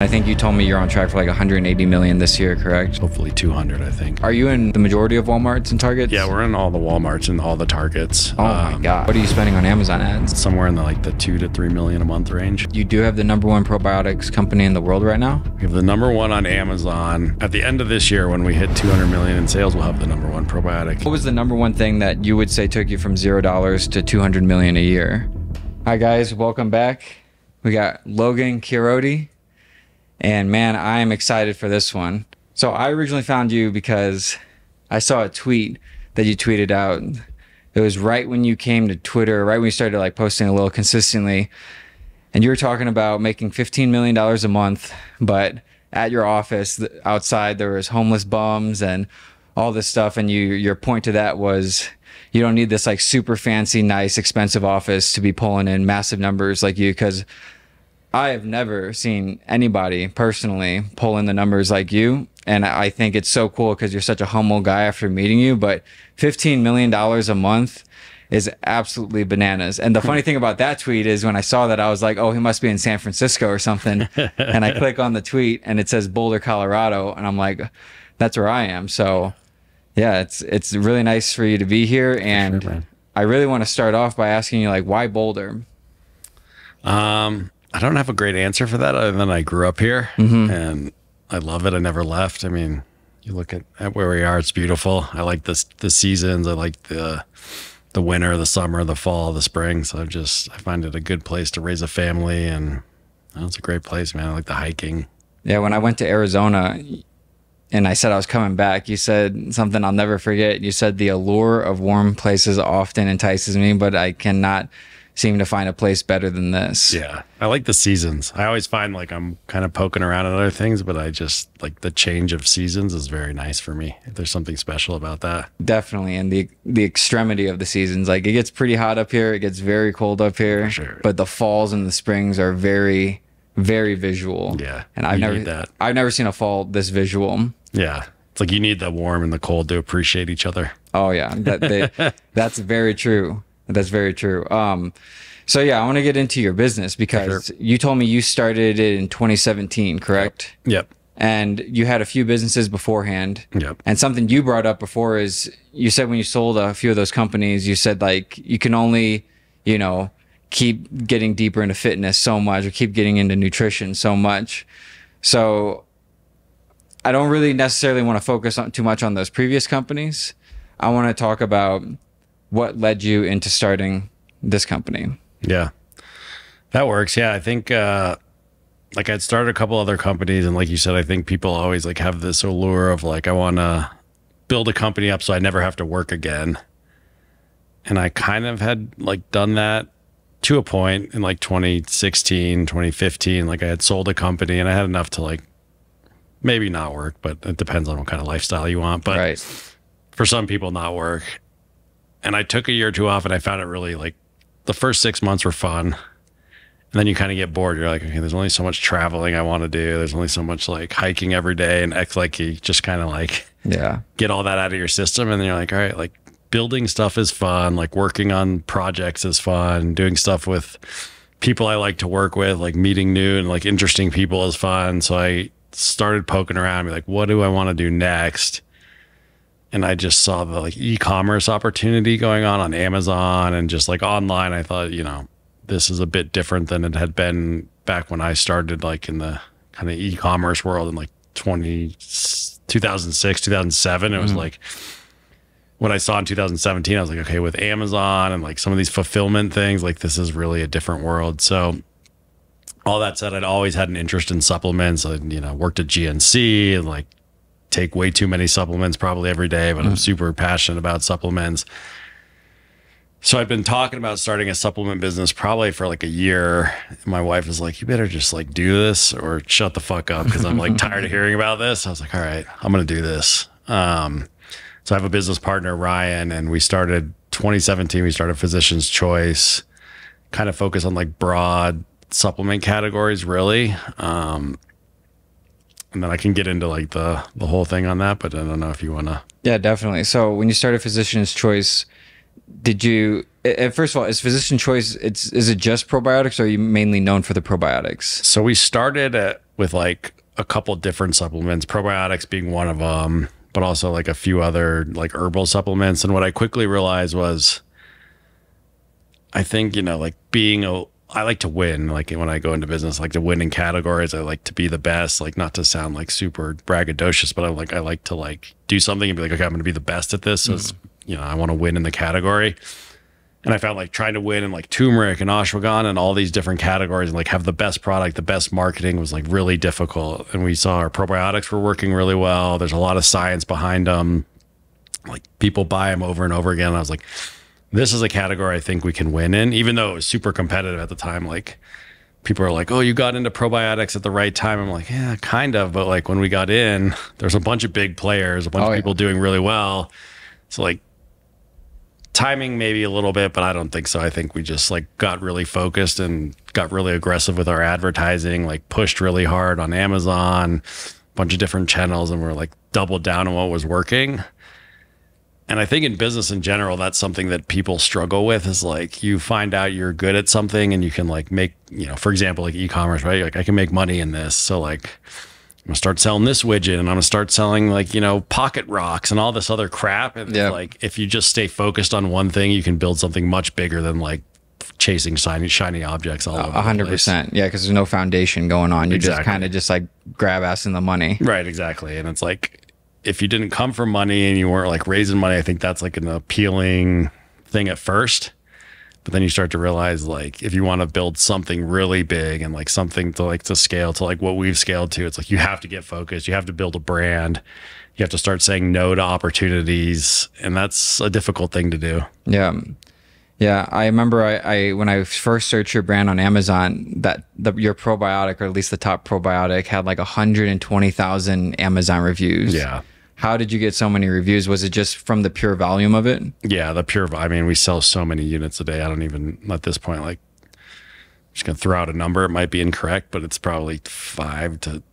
I think you told me you're on track for like 180 million this year, correct? Hopefully 200, I think. Are you in the majority of Walmarts and Targets? Yeah, we're in all the Walmarts and all the Targets. Oh my God. What are you spending on Amazon ads? Somewhere in the like the 2 to 3 million a month range. You do have the #1 probiotics company in the world right now? We have the #1 on Amazon. At the end of this year, when we hit 200 million in sales, we'll have the #1 probiotic. What was the #1 thing that you would say took you from $0 to 200 million a year? Hi guys, welcome back. We got Logan Chierotti. And man, I am excited for this one. So I originally found you because I saw a tweet that you tweeted out. It was right when you came to Twitter, right when you started like posting a little consistently. And you were talking about making $15 million a month, but at your office outside there was homeless bums and all this stuff. And your point to that was you don't need this like super fancy, nice, expensive office to be pulling in massive numbers like you, because I have never seen anybody personally pull in the numbers like you. And I think it's so cool because you're such a humble guy after meeting you. But $15 million a month is absolutely bananas. And the funny thing about that tweet is when I saw that, I was like, oh, he must be in San Francisco or something. And I click on the tweet and it says Boulder, Colorado. And I'm like, that's where I am. So yeah, it's really nice for you to be here. And sure, I really want to start off by asking you, like, why Boulder? I don't have a great answer for that other than I grew up here and I love it. I never left. I mean, you look at where we are, it's beautiful. I like the seasons. I like the winter, the summer, the fall, the spring. So I find it a good place to raise a family, and it's a great place, man. I like the hiking. Yeah, when I went to Arizona and I said I was coming back, you said something I'll never forget. You said the allure of warm places often entices me, but I cannot seem to find a place better than this. Yeah, I like the seasons. I always find like I'm kind of poking around at other things, but I just like the change of seasons is very nice for me. There's something special about that. Definitely. And the extremity of the seasons, like it gets pretty hot up here, it gets very cold up here, for sure. But the falls and the springs are very, very visual. Yeah, and I've never seen a fall this visual. Yeah, it's like you need the warm and the cold to appreciate each other. Oh yeah, that's very true. That's very true. So yeah, I want to get into your business because you told me you started it in 2017, correct? Yep. And you had a few businesses beforehand. Yep. And something you brought up before is you said when you sold a few of those companies, you said like you can only, keep getting deeper into fitness so much or keep getting into nutrition so much. So I don't really necessarily want to focus too much on those previous companies. I want to talk about what led you into starting this company. Yeah, that works. Yeah, I think like I'd started a couple other companies, and like you said, I think people always like have this allure of like, I want to build a company up so I never have to work again. And I kind of had like done that to a point in like 2016, 2015. Like I had sold a company and I had enough to like maybe not work, but it depends on what kind of lifestyle you want. But for some people, not work. And I took a year or two off, and I found it really like the first 6 months were fun. And then you kind of get bored. You're like, okay, there's only so much traveling I want to do. There's only so much like hiking every day. And like you just kind of like get all that out of your system. And then you're like, all right, like building stuff is fun. Like working on projects is fun. Doing stuff with people I like to work with, like meeting new and like interesting people is fun. So I started poking around, be like, what do I want to do next? And I just saw the like e-commerce opportunity going on Amazon and just like online. I thought, this is a bit different than it had been back when I started like in the kind of e-commerce world in like 2006, 2007. It was like what I saw in 2017. I was like, okay, with Amazon and like some of these fulfillment things, like this is really a different world. So all that said, I'd always had an interest in supplements. I, worked at GNC and like take way too many supplements probably every day, but I'm super passionate about supplements. So I've been talking about starting a supplement business probably for like a year. My wife was like, you better just like do this or shut the fuck up, because I'm like tired of hearing about this. I was like, all right, I'm going to do this. So I have a business partner, Ryan, and we started 2017. We started Physician's Choice, kind of focus on like broad supplement categories, really. And then I can get into like the whole thing on that, but I don't know if you want to. Yeah, definitely. So when you started Physician's Choice, did you, first of all, is Physician's Choice, is it just probiotics, or are you mainly known for the probiotics? So we started with like a couple different supplements, probiotics being one of them, but also like a few other like herbal supplements. And what I quickly realized was, I think, you know, like I like to win. Like when I go into business, I like to win in categories. I like to be the best, like not to sound like super braggadocious, but I like to like do something and be like, okay, I'm going to be the best at this. So it's, you know, I want to win in the category. And I found like trying to win in like turmeric and ashwagandha and all these different categories and like have the best product, the best marketing was like really difficult. And we saw our probiotics were working really well. There's a lot of science behind them. Like people buy them over and over again. And I was like, this is a category I think we can win in, even though it was super competitive at the time. Like people are like, oh, you got into probiotics at the right time. I'm like, yeah, kind of. But like when we got in, there's a bunch of big players, a bunch of people doing really well. So like, timing maybe a little bit, but I don't think so. I think we just like got really focused and got really aggressive with our advertising, like pushed really hard on Amazon, a bunch of different channels, and we're like doubled down on what was working. And I think in business in general, that's something that people struggle with is like you find out you're good at something and you can like make, you know, for example, like e-commerce, right? Like I can make money in this. So like I'm gonna start selling this widget and I'm gonna start selling like, you know, pocket rocks and all this other crap. And like, if you just stay focused on one thing, you can build something much bigger than like chasing shiny objects all over. 100%. Yeah. Cause there's no foundation going on. You just kind of just like grab ass in the money. Right. Exactly. And it's like, if you didn't come from money and you weren't like raising money, I think that's like an appealing thing at first. But then you start to realize like if you want to build something really big and like something to scale to like what we've scaled to, it's like you have to get focused. You have to build a brand. You have to start saying no to opportunities. And that's a difficult thing to do. Yeah. Yeah. I remember I when I first searched your brand on Amazon, that your probiotic, or at least the top probiotic, had like 120,000 Amazon reviews. Yeah. How did you get so many reviews? Was it just from the pure volume of it? Yeah, I mean, we sell so many units a day. I don't even, at this point, like, I'm just going to throw out a number. It might be incorrect, but it's probably 5,000 to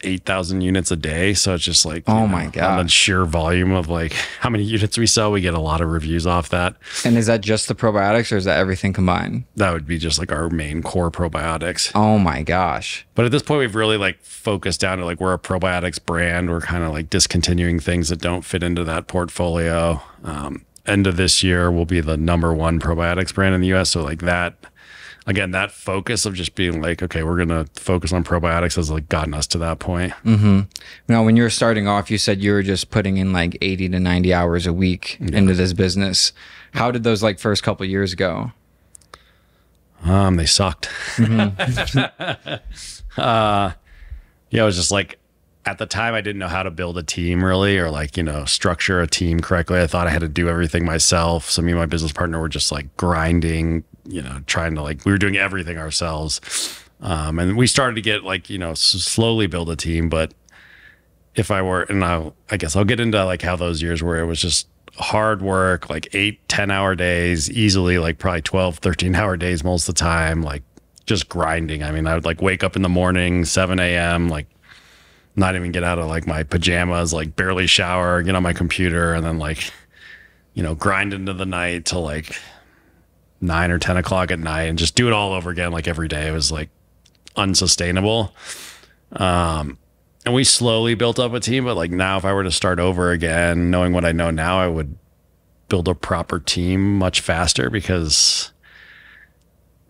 8,000 units a day. So it's just like, oh my God. On the sheer volume of like how many units we sell, we get a lot of reviews off that. And is that just the probiotics or is that everything combined? That would be just like our main core probiotics. Oh my gosh. But at this point, we've really like focused down to like, we're a probiotics brand. We're kind of like discontinuing things that don't fit into that portfolio. End of this year, we'll be the #1 probiotics brand in the US. So like that, again, that focus of just being like, okay, we're going to focus on probiotics has like gotten us to that point. Now, when you were starting off, you said you were just putting in like 80 to 90 hours a week into this business. How did those like first couple of years go? They sucked. Yeah, it was just like, at the time, I didn't know how to build a team really, or like, you know, structure a team correctly. I thought I had to do everything myself. So me and my business partner were just like grinding, you know, trying to like, we were doing everything ourselves. And we started to get like, you know, slowly build a team. But if I were, and I guess I'll get into like how those years were, it was just hard work, like 8-10 hour days, easily like probably 12-13 hour days most of the time, like just grinding. I mean, I would like wake up in the morning, 7 a.m., like not even get out of like my pajamas, like barely shower, get on my computer, and then like, you know, grind into the night till like 9 or 10 o'clock at night and just do it all over again. Like every day. It was like unsustainable. And we slowly built up a team, but like now if I were to start over again, knowing what I know now, I would build a proper team much faster, because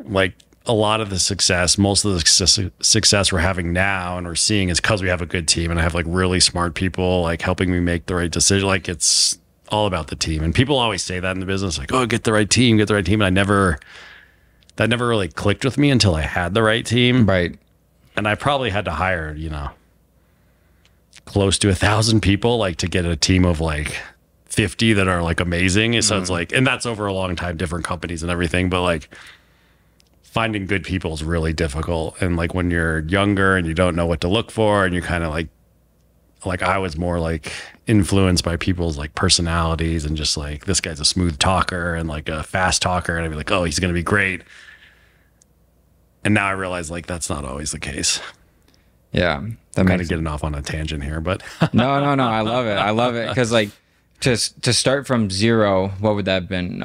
like a lot of the success, most of the success we're having now and we're seeing is because we have a good team, and I have like really smart people like helping me make the right decision. Like it's all about the team. And people always say that in the business, like, oh, get the right team, get the right team. And that never really clicked with me until I had the right team. Right. And I probably had to hire, you know, close to 1,000 people, like to get a team of like 50 that are like amazing. So it's like, and that's over a long time, different companies and everything, but like finding good people is really difficult. And like when you're younger and you don't know what to look for, and you kind of like I was more like influenced by people's like personalities, and just like, this guy's a smooth talker and like a fast talker, and I'd be like, oh, he's going to be great. And now I realize like that's not always the case. Yeah. I'm kind of getting off on a tangent here, but no. I love it. I love it. Cause like to start from zero, what would that have been?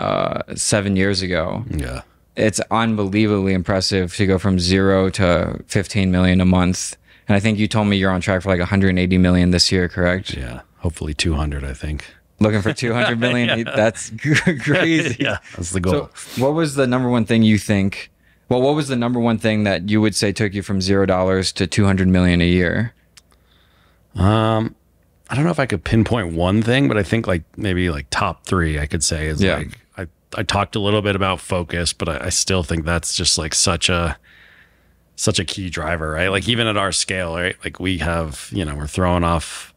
7 years ago. Yeah. It's unbelievably impressive to go from 0 to 15 million a month And I think you told me you're on track for like 180 million this year, correct? Yeah, hopefully 200, I think. Looking for 200 million? Yeah. That's crazy. Yeah, that's the goal. So what was the number one thing you think, well, what was the number one thing that you would say took you from $0 to 200 million a year? I don't know if I could pinpoint one thing, but I think like maybe like top three I could say is like I talked a little bit about focus, but I still think that's just like such a key driver, right? Like even at our scale, right? Like we have, you know, we're throwing off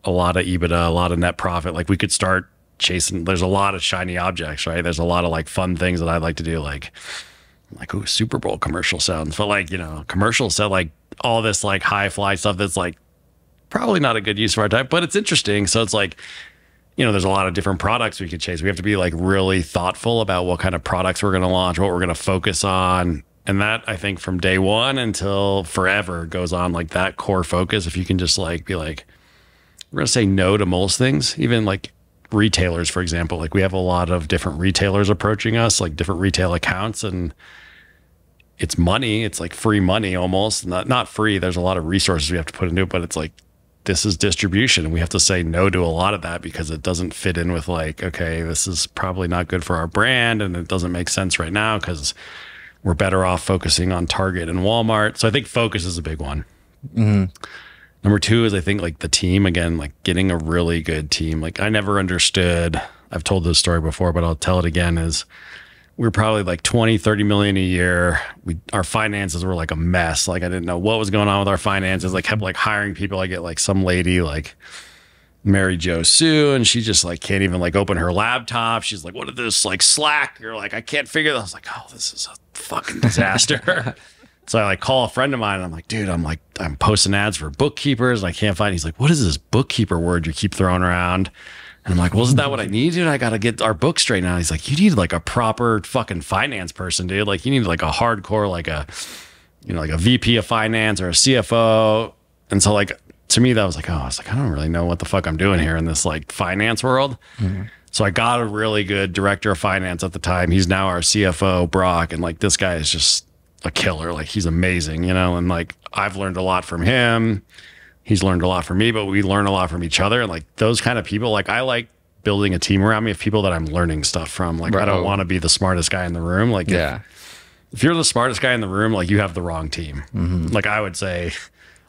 a lot of EBITDA, a lot of net profit. Like we could start chasing, there's a lot of shiny objects, right? There's a lot of like fun things that I'd like to do, like ooh, Super Bowl commercial sounds, but like, you know, commercials that like all this like high fly stuff that's like probably not a good use of our time, but it's interesting. So it's like, you know, there's a lot of different products we could chase. We have to be like really thoughtful about what kind of products we're going to launch, what we're going to focus on. And that I think from day one until forever goes on, like that core focus. If you can just like be like, we're going to say no to most things, even like retailers, for example. Like we have a lot of different retailers approaching us, like different retail accounts, and it's money. It's like free money almost. Not free. There's a lot of resources we have to put into it, but it's like, this is distribution, and we have to say no to a lot of that because it doesn't fit in with like, okay, this is probably not good for our brand, and it doesn't make sense right now because we're better off focusing on Target and Walmart. So I think focus is a big one. Mm-hmm. Number two is I think like the team, again, like getting a really good team. Like I never understood, I've told this story before, but I'll tell it again, is we were probably like 20, 30 million a year. Our finances were like a mess. Like I didn't know what was going on with our finances. Like kept like hiring people. I get like some lady like Mary Jo Sue, and she just like can't even like open her laptop. She's like, what is this like Slack? You're like, I can't figure that. I was like, oh, this is a fucking disaster. So I like call a friend of mine and I'm like, dude, I'm posting ads for bookkeepers and I can't find. He's like, what is this bookkeeper word you keep throwing around? And I'm like, well, isn't that what I need, dude? I got to get our book straight now. He's like, you need like a proper fucking finance person, dude. Like you need like a hardcore, like a, you know, like a VP of finance or a CFO. And so like, to me, that was like, oh, I was like, I don't really know what the fuck I'm doing here in this like finance world. Mm-hmm. So I got a really good director of finance at the time. He's now our CFO, Brock. And like, this guy is just a killer. Like he's amazing, you know? And like, I've learned a lot from him. He's learned a lot from me, but we learn a lot from each other. And like those kind of people, like I like building a team around me of people that I'm learning stuff from. Like I don't want to be the smartest guy in the room. Like if you're the smartest guy in the room, like you have the wrong team. Mm-hmm. Like I would say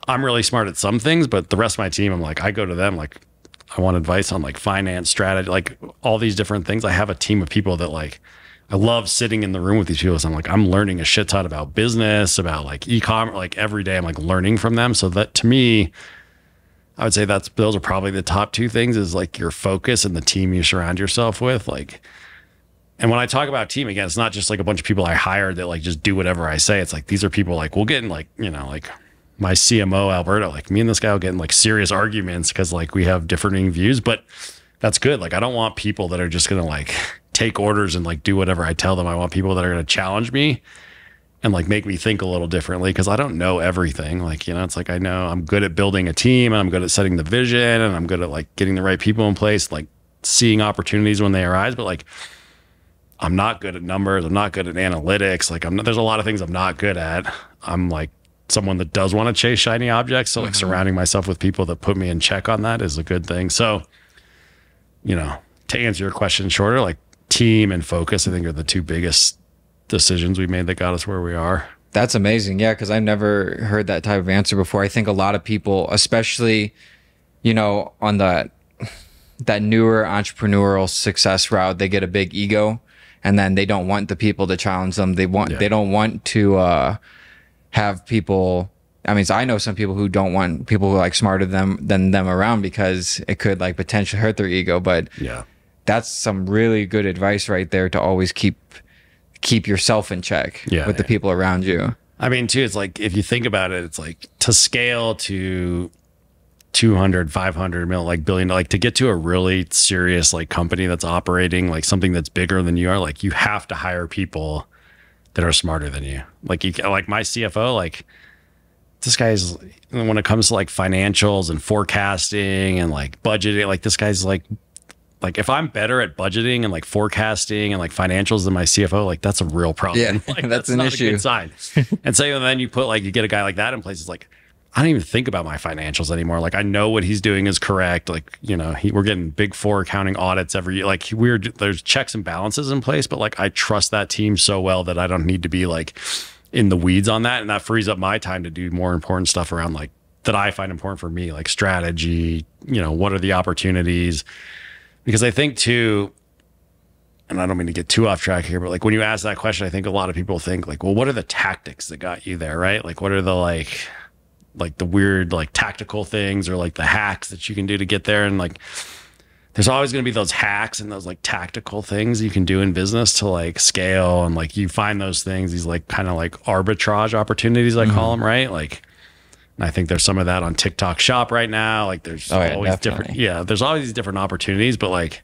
I'm really smart at some things, but the rest of my team, I'm like, I go to them, like I want advice on like finance strategy, like all these different things. I have a team of people that like, I love sitting in the room with these people. So I'm like, I'm learning a shit ton about business, about like e-commerce, like every day I'm like learning from them. So that to me, I would say those are probably the top two things, is like your focus and the team you surround yourself with. Like, and when I talk about team, again, it's not just like a bunch of people I hired that like just do whatever I say. It's like, these are people like, we'll get in like, you know, like my CMO, Alberto, like me and this guy will get in like serious arguments because like we have differing views, but that's good. Like, I don't want people that are just going to like take orders and like do whatever I tell them. I want people that are going to challenge me and like make me think a little differently, because I don't know everything. Like, you know, it's like, I know I'm good at building a team and I'm good at setting the vision and I'm good at like getting the right people in place, like seeing opportunities when they arise, but like, I'm not good at numbers. I'm not good at analytics. Like there's a lot of things I'm not good at. I'm like someone that does want to chase shiny objects. So like surrounding myself with people that put me in check on that is a good thing. So, you know, to answer your question shorter, like team and focus, I think are the two biggest decisions we made that got us where we are. That's amazing. Yeah, because I've never heard that type of answer before. I think a lot of people, especially, you know, on that newer entrepreneurial success route, they get a big ego and then they don't want the people to challenge them. They don't want to have people. I mean, so I know some people who don't want people who are like smarter than them around because it could like potentially hurt their ego. But yeah, that's some really good advice right there, to always keep yourself in check with the people around you. I mean, too, it's like, if you think about it, it's like to scale to 200, 500 mil, like billion, like to get to a really serious like company that's operating like something that's bigger than you are, like you have to hire people that are smarter than you. Like like my CFO, like this guy's, when it comes to like financials and forecasting and like budgeting, like this guy's like if I'm better at budgeting and like forecasting and like financials than my CFO, like that's a real problem. Yeah, like, that's an not issue. a good sign. And so then you get a guy like that in place. It's like, I don't even think about my financials anymore. Like I know what he's doing is correct. Like, you know, we're getting big four accounting audits every year. Like there's checks and balances in place, but like I trust that team so well that I don't need to be like in the weeds on that. And that frees up my time to do more important stuff around like that I find important for me, like strategy, you know, what are the opportunities? Because I think too, and I don't mean to get too off track here, but like when you ask that question, I think a lot of people think like, well, what are the tactics that got you there, right? Like what are the like the weird like tactical things or like the hacks that you can do to get there? And like there's always going to be those hacks and those like tactical things you can do in business to like scale, and like you find those things, these like kind of like arbitrage opportunities, I call them, right? Like, and I think there's some of that on TikTok Shop right now. Like there's always different, there's always these different opportunities, but like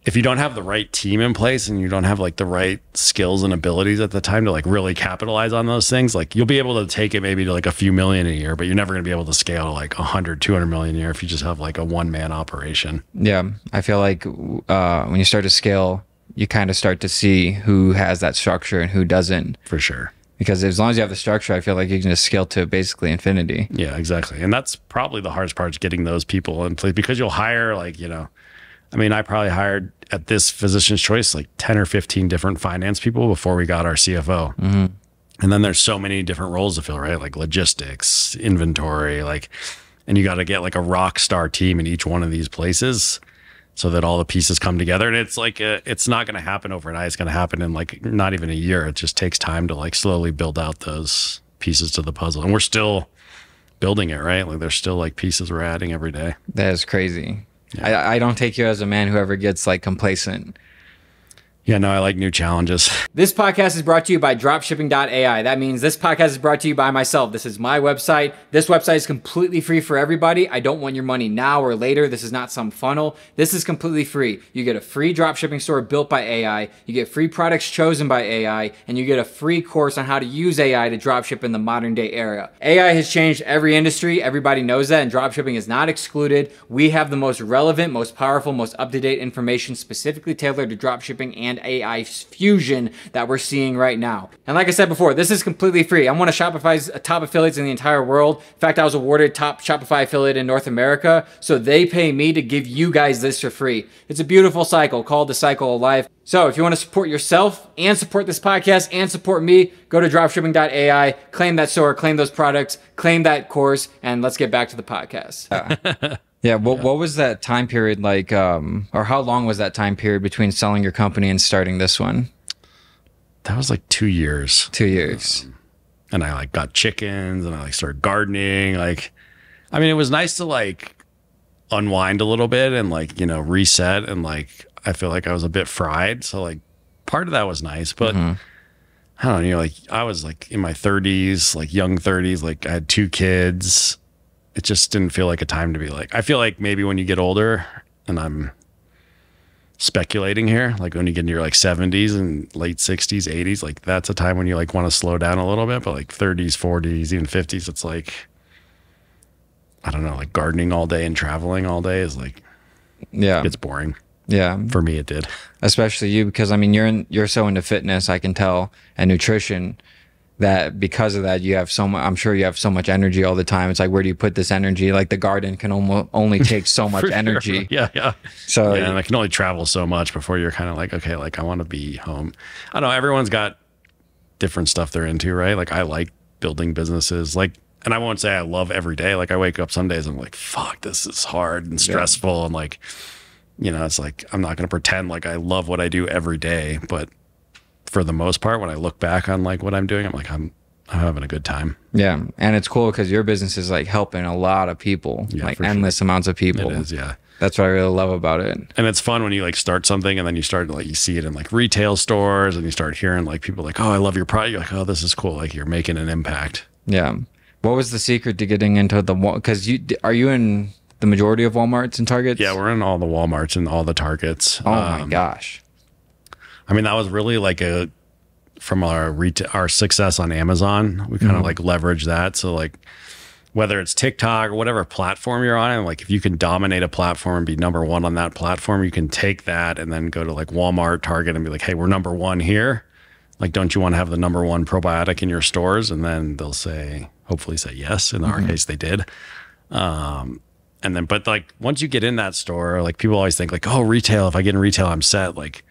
if you don't have the right team in place and you don't have like the right skills and abilities at the time to like really capitalize on those things, like you'll be able to take it maybe to like a few million a year, but you're never going to be able to scale to like 100, 200 million a year if you just have like a one-man operation. Yeah. I feel like when you start to scale, you kind of start to see who has that structure and who doesn't. For sure. Because as long as you have the structure, I feel like you can just scale to basically infinity. Yeah, exactly. And that's probably the hardest part, is getting those people in place, because you'll hire like, you know, I mean, I probably hired at this Physician's Choice like 10 or 15 different finance people before we got our CFO. Mm-hmm. And then there's so many different roles to fill, right? Like logistics, inventory, like, and you got to get like a rock star team in each one of these places so that all the pieces come together. And it's like, it's not going to happen overnight. It's going to happen in like not even a year. It just takes time to like slowly build out those pieces to the puzzle. And we're still building it, right? Like there's still like pieces we're adding every day. That is crazy. Yeah. I don't take you as a man who ever gets like complacent. Yeah, no, I like new challenges. This podcast is brought to you by dropshipping.ai. That means this podcast is brought to you by myself. This is my website. This website is completely free for everybody. I don't want your money now or later. This is not some funnel. This is completely free. You get a free dropshipping store built by AI. You get free products chosen by AI, and you get a free course on how to use AI to dropship in the modern day era. AI has changed every industry. Everybody knows that, and dropshipping is not excluded. We have the most relevant, most powerful, most up-to-date information specifically tailored to dropshipping and AI fusion that we're seeing right now. And like I said before, this is completely free. I'm one of Shopify's top affiliates in the entire world. In fact, I was awarded top Shopify affiliate in North America. So they pay me to give you guys this for free. It's a beautiful cycle called the cycle of life. So if you want to support yourself and support this podcast and support me, go to dropshipping.ai, claim that store, claim those products, claim that course, and let's get back to the podcast. Yeah, what was that time period like, or how long was that time period between selling your company and starting this one? That was like 2 years. 2 years. And I like got chickens and I like started gardening. Like, I mean, it was nice to like unwind a little bit and like, you know, reset. And like, I feel like I was a bit fried. So like part of that was nice, but I don't know, you know, like I was like in my 30s, like young 30s, like I had 2 kids. It just didn't feel like a time to be like, I feel like maybe when you get older, and I'm speculating here, like when you get into your like 70s and late 60s, 80s, like that's a time when you like want to slow down a little bit. But like 30s, 40s, even 50s, it's like, I don't know, like gardening all day and traveling all day is like, yeah, it's boring. Yeah. For me, it did. Especially you, because I mean, you're so into fitness, I can tell, and nutrition, that because of that, you have so much, I'm sure you have so much energy all the time. It's like, where do you put this energy? Like the garden can only take so much energy. Sure. Yeah. So yeah, and I can only travel so much before you're kind of like, okay, like I want to be home. I don't know. Everyone's got different stuff they're into, right? Like I like building businesses, like, and I won't say I love every day. Like I wake up some days and I'm like, fuck, this is hard and stressful. And like, you know, it's like, I'm not going to pretend like I love what I do every day, but for the most part, when I look back on like what I'm doing, I'm like, I'm having a good time. Yeah. And it's cool because your business is like helping a lot of people, like endless amounts of people. It is, yeah. That's what I really love about it. And it's fun when you like start something and then you start to like, you see it in like retail stores and you start hearing like people like, oh, I love your product. You're like, oh, this is cool. Like you're making an impact. Yeah. What was the secret to getting into the, because are you in the majority of Walmarts and Targets? Yeah, we're in all the Walmarts and all the Targets. Oh my gosh. I mean, that was really like from our success on Amazon, we kind of like leverage that. So like whether it's TikTok or whatever platform you're on, and like if you can dominate a platform and be number one on that platform, you can take that and then go to like Walmart, Target and be like, hey, we're number one here. Like, don't you want to have the number one probiotic in your stores? And then they'll say, hopefully say yes. In our case, they did. And then, but like once you get in that store, like people always think like, oh, retail, if I get in retail, I'm set. Like,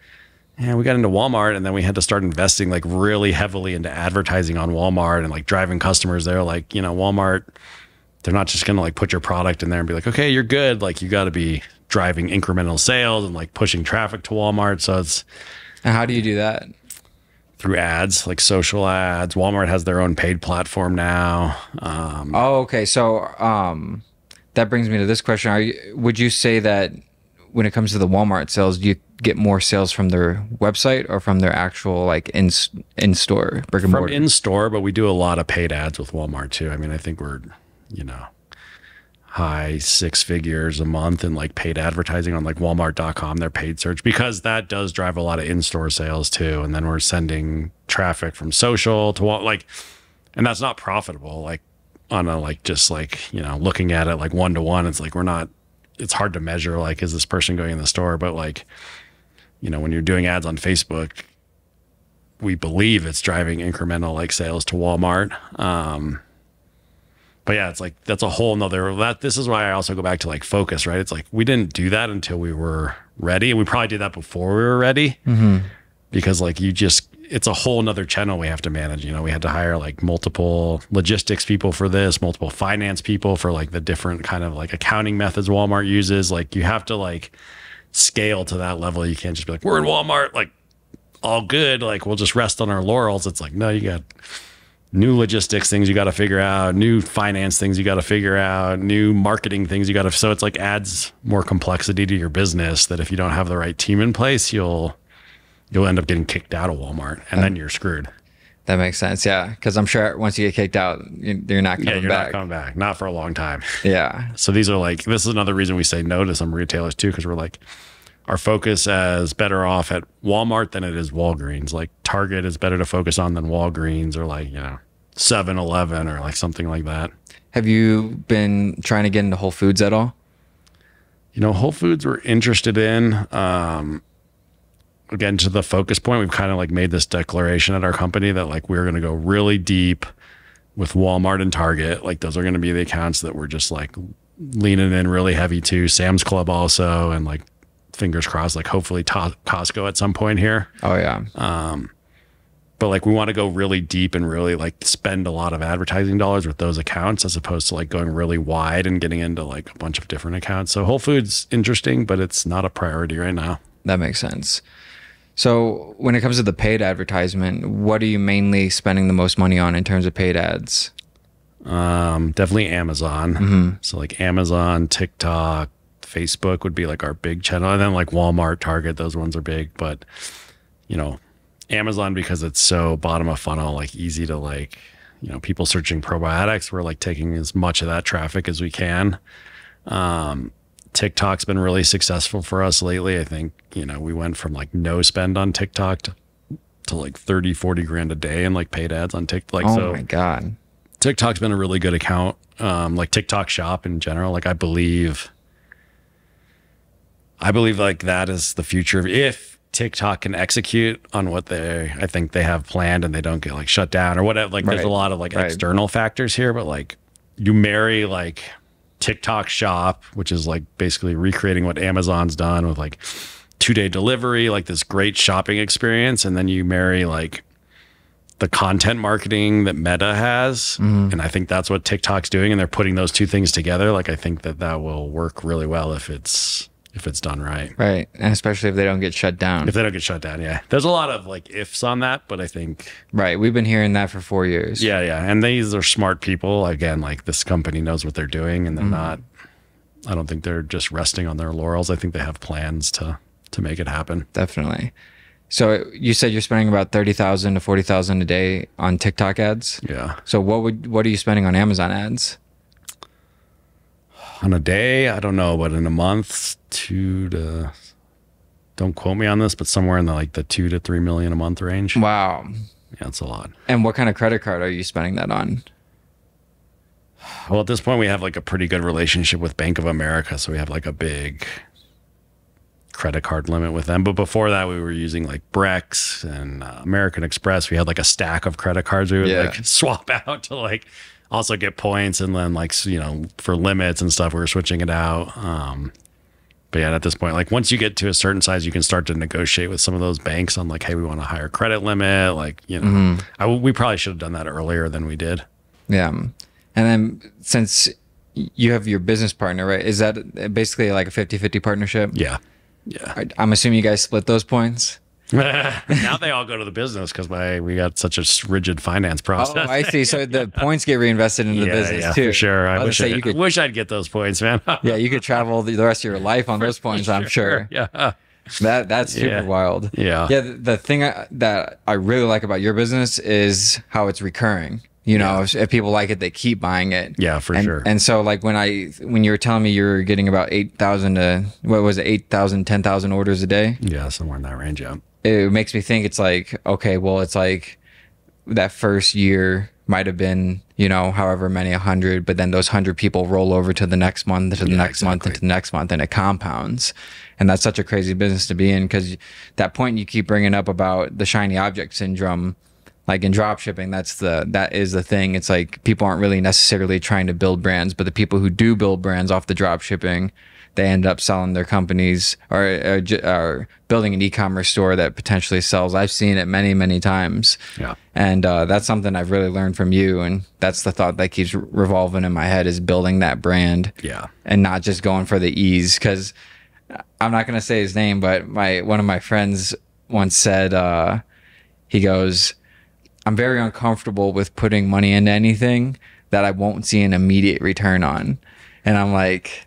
yeah, we got into Walmart and then we had to start investing like really heavily into advertising on Walmart and like driving customers there. Like, you know, Walmart, they're not just going to like put your product in there and be like, okay, you're good. Like you got to be driving incremental sales and like pushing traffic to Walmart. So it's. And how do you do that? Through ads, like social ads. Walmart has their own paid platform now. Okay. So, that brings me to this question. Would you say that when it comes to the Walmart sales, do you get more sales from their website or from their actual like in-store brick and mortar? From in-store, but we do a lot of paid ads with Walmart too. I mean, I think we're, you know, high six figures a month in like paid advertising on like Walmart.com, their paid search, because that does drive a lot of in-store sales too. And then we're sending traffic from social to like, and that's not profitable. Like, on a like just like, you know, looking at it like one-to-one, it's like it's hard to measure like, is this person going in the store? But like, you know, when you're doing ads on Facebook, we believe it's driving incremental like sales to Walmart. But yeah, it's like that's a whole nother, this is why I also go back to like focus, right? It's like we didn't do that until we were ready, and we probably did that before we were ready. Because like it's a whole nother channel we have to manage. You know, we had to hire like multiple logistics people for this, multiple finance people for like the different kind of like accounting methods Walmart uses. Like you have to like scale to that level. You can't just be like, we're in Walmart, like all good. Like we'll just rest on our laurels. It's like, no, you got new logistics things you got to figure out, new finance things you got to figure out, new marketing things you got to. So it's like adds more complexity to your business that if you don't have the right team in place, you'll end up getting kicked out of Walmart, and then you're screwed. That makes sense. Yeah. Because I'm sure once you get kicked out, you're not coming back. You're not coming back. Not for a long time. Yeah. So these are like, this is another reason we say no to some retailers too, because we're like, our focus is better off at Walmart than it is Walgreens. Like Target is better to focus on than Walgreens, or like, you know, 7-Eleven or like something like that. Have you been trying to get into Whole Foods at all? You know, Whole Foods we're interested in. Again, to the focus point, we've kind of like made this declaration at our company that like we're going to go really deep with Walmart and Target. Like those are going to be the accounts that we're just like leaning in really heavy to. Sam's Club also, and like fingers crossed, like hopefully Costco at some point here. Oh yeah. But like we want to go really deep and really like spend a lot of advertising dollars with those accounts, as opposed to like going really wide and getting into like a bunch of different accounts. So Whole Foods interesting, but it's not a priority right now. That makes sense. So when it comes to the paid advertisement, what are you mainly spending the most money on in terms of paid ads? Definitely Amazon. So like Amazon, TikTok, Facebook would be like our big channel. And then like Walmart, Target, those ones are big. But, you know, Amazon, because it's so bottom of funnel, like easy to like, you know, people searching probiotics, we're like taking as much of that traffic as we can. TikTok's been really successful for us lately. I think, you know, we went from like no spend on TikTok to like 30, 40 grand a day in like paid ads on TikTok. Like, oh my God. TikTok's been a really good account. Like TikTok Shop in general. Like I believe like that is the future. If TikTok can execute on what I think they have planned, and they don't get like shut down or whatever. Like there's a lot of like external factors here, but like you marry like TikTok Shop, which is like basically recreating what Amazon's done with like 2-day delivery, like this great shopping experience. And then you marry like the content marketing that Meta has. And I think that's what TikTok's doing. And they're putting those two things together. Like I think that will work really well if it's done right. Right. And especially if they don't get shut down. If they don't get shut down, yeah. There's a lot of like ifs on that, but I think... Right. We've been hearing that for 4 years. Yeah, yeah. And these are smart people. Again, like this company knows what they're doing, and they're not... I don't think they're just resting on their laurels. I think they have plans to make it happen. Definitely. So you said you're spending about $30,000 to $40,000 a day on TikTok ads? Yeah. So what are you spending on Amazon ads? On a day, I don't know, but in a month, don't quote me on this, but somewhere in the like the 2 to 3 million a month range. Wow. Yeah, it's a lot. And what kind of credit card are you spending that on? Well, at this point, we have like a pretty good relationship with Bank of America, so we have like a big credit card limit with them. But before that, we were using like Brex and American Express. We had like a stack of credit cards we would like swap out to like also get points, and then like, for limits and stuff, we were switching it out. But yeah, at this point, like once you get to a certain size, you can start to negotiate with some of those banks on like, hey, we want a higher credit limit. Like, we probably should have done that earlier than we did. Yeah. And then since you have your business partner, right? Is that basically like a 50-50 partnership? Yeah. Yeah. I'm assuming you guys split those points. Now they all go to the business because we got such a rigid finance process. Oh, I see. So the points get reinvested into the business too. For sure. I wish I'd get those points, man. Yeah, you could travel the rest of your life on those points, I'm sure. Yeah. That's super wild. Yeah. Yeah. The thing that I really like about your business is how it's recurring. If people like it, they keep buying it. Yeah, for sure. And so like when you were telling me you're getting about 8,000 to, what was it, 8,000, 10,000 orders a day? Yeah, somewhere in that range, yeah. It makes me think it's like, okay, well, it's like that first year might have been, however many, 100, but then those 100 people roll over to the next month, to the next month, and to the next month, and it compounds. And that's such a crazy business to be in, because that point you keep bringing up about the shiny object syndrome, like in drop shipping, that is the thing. It's like people aren't really necessarily trying to build brands, but the people who do build brands off the drop shipping, they end up selling their companies or building an e-commerce store that potentially sells. I've seen it many, many times. Yeah. And that's something I've really learned from you. And that's the thought that keeps revolving in my head, is building that brand. Yeah. And not just going for the ease. Because I'm not going to say his name, but one of my friends once said, he goes, I'm very uncomfortable with putting money into anything that I won't see an immediate return on. And I'm like,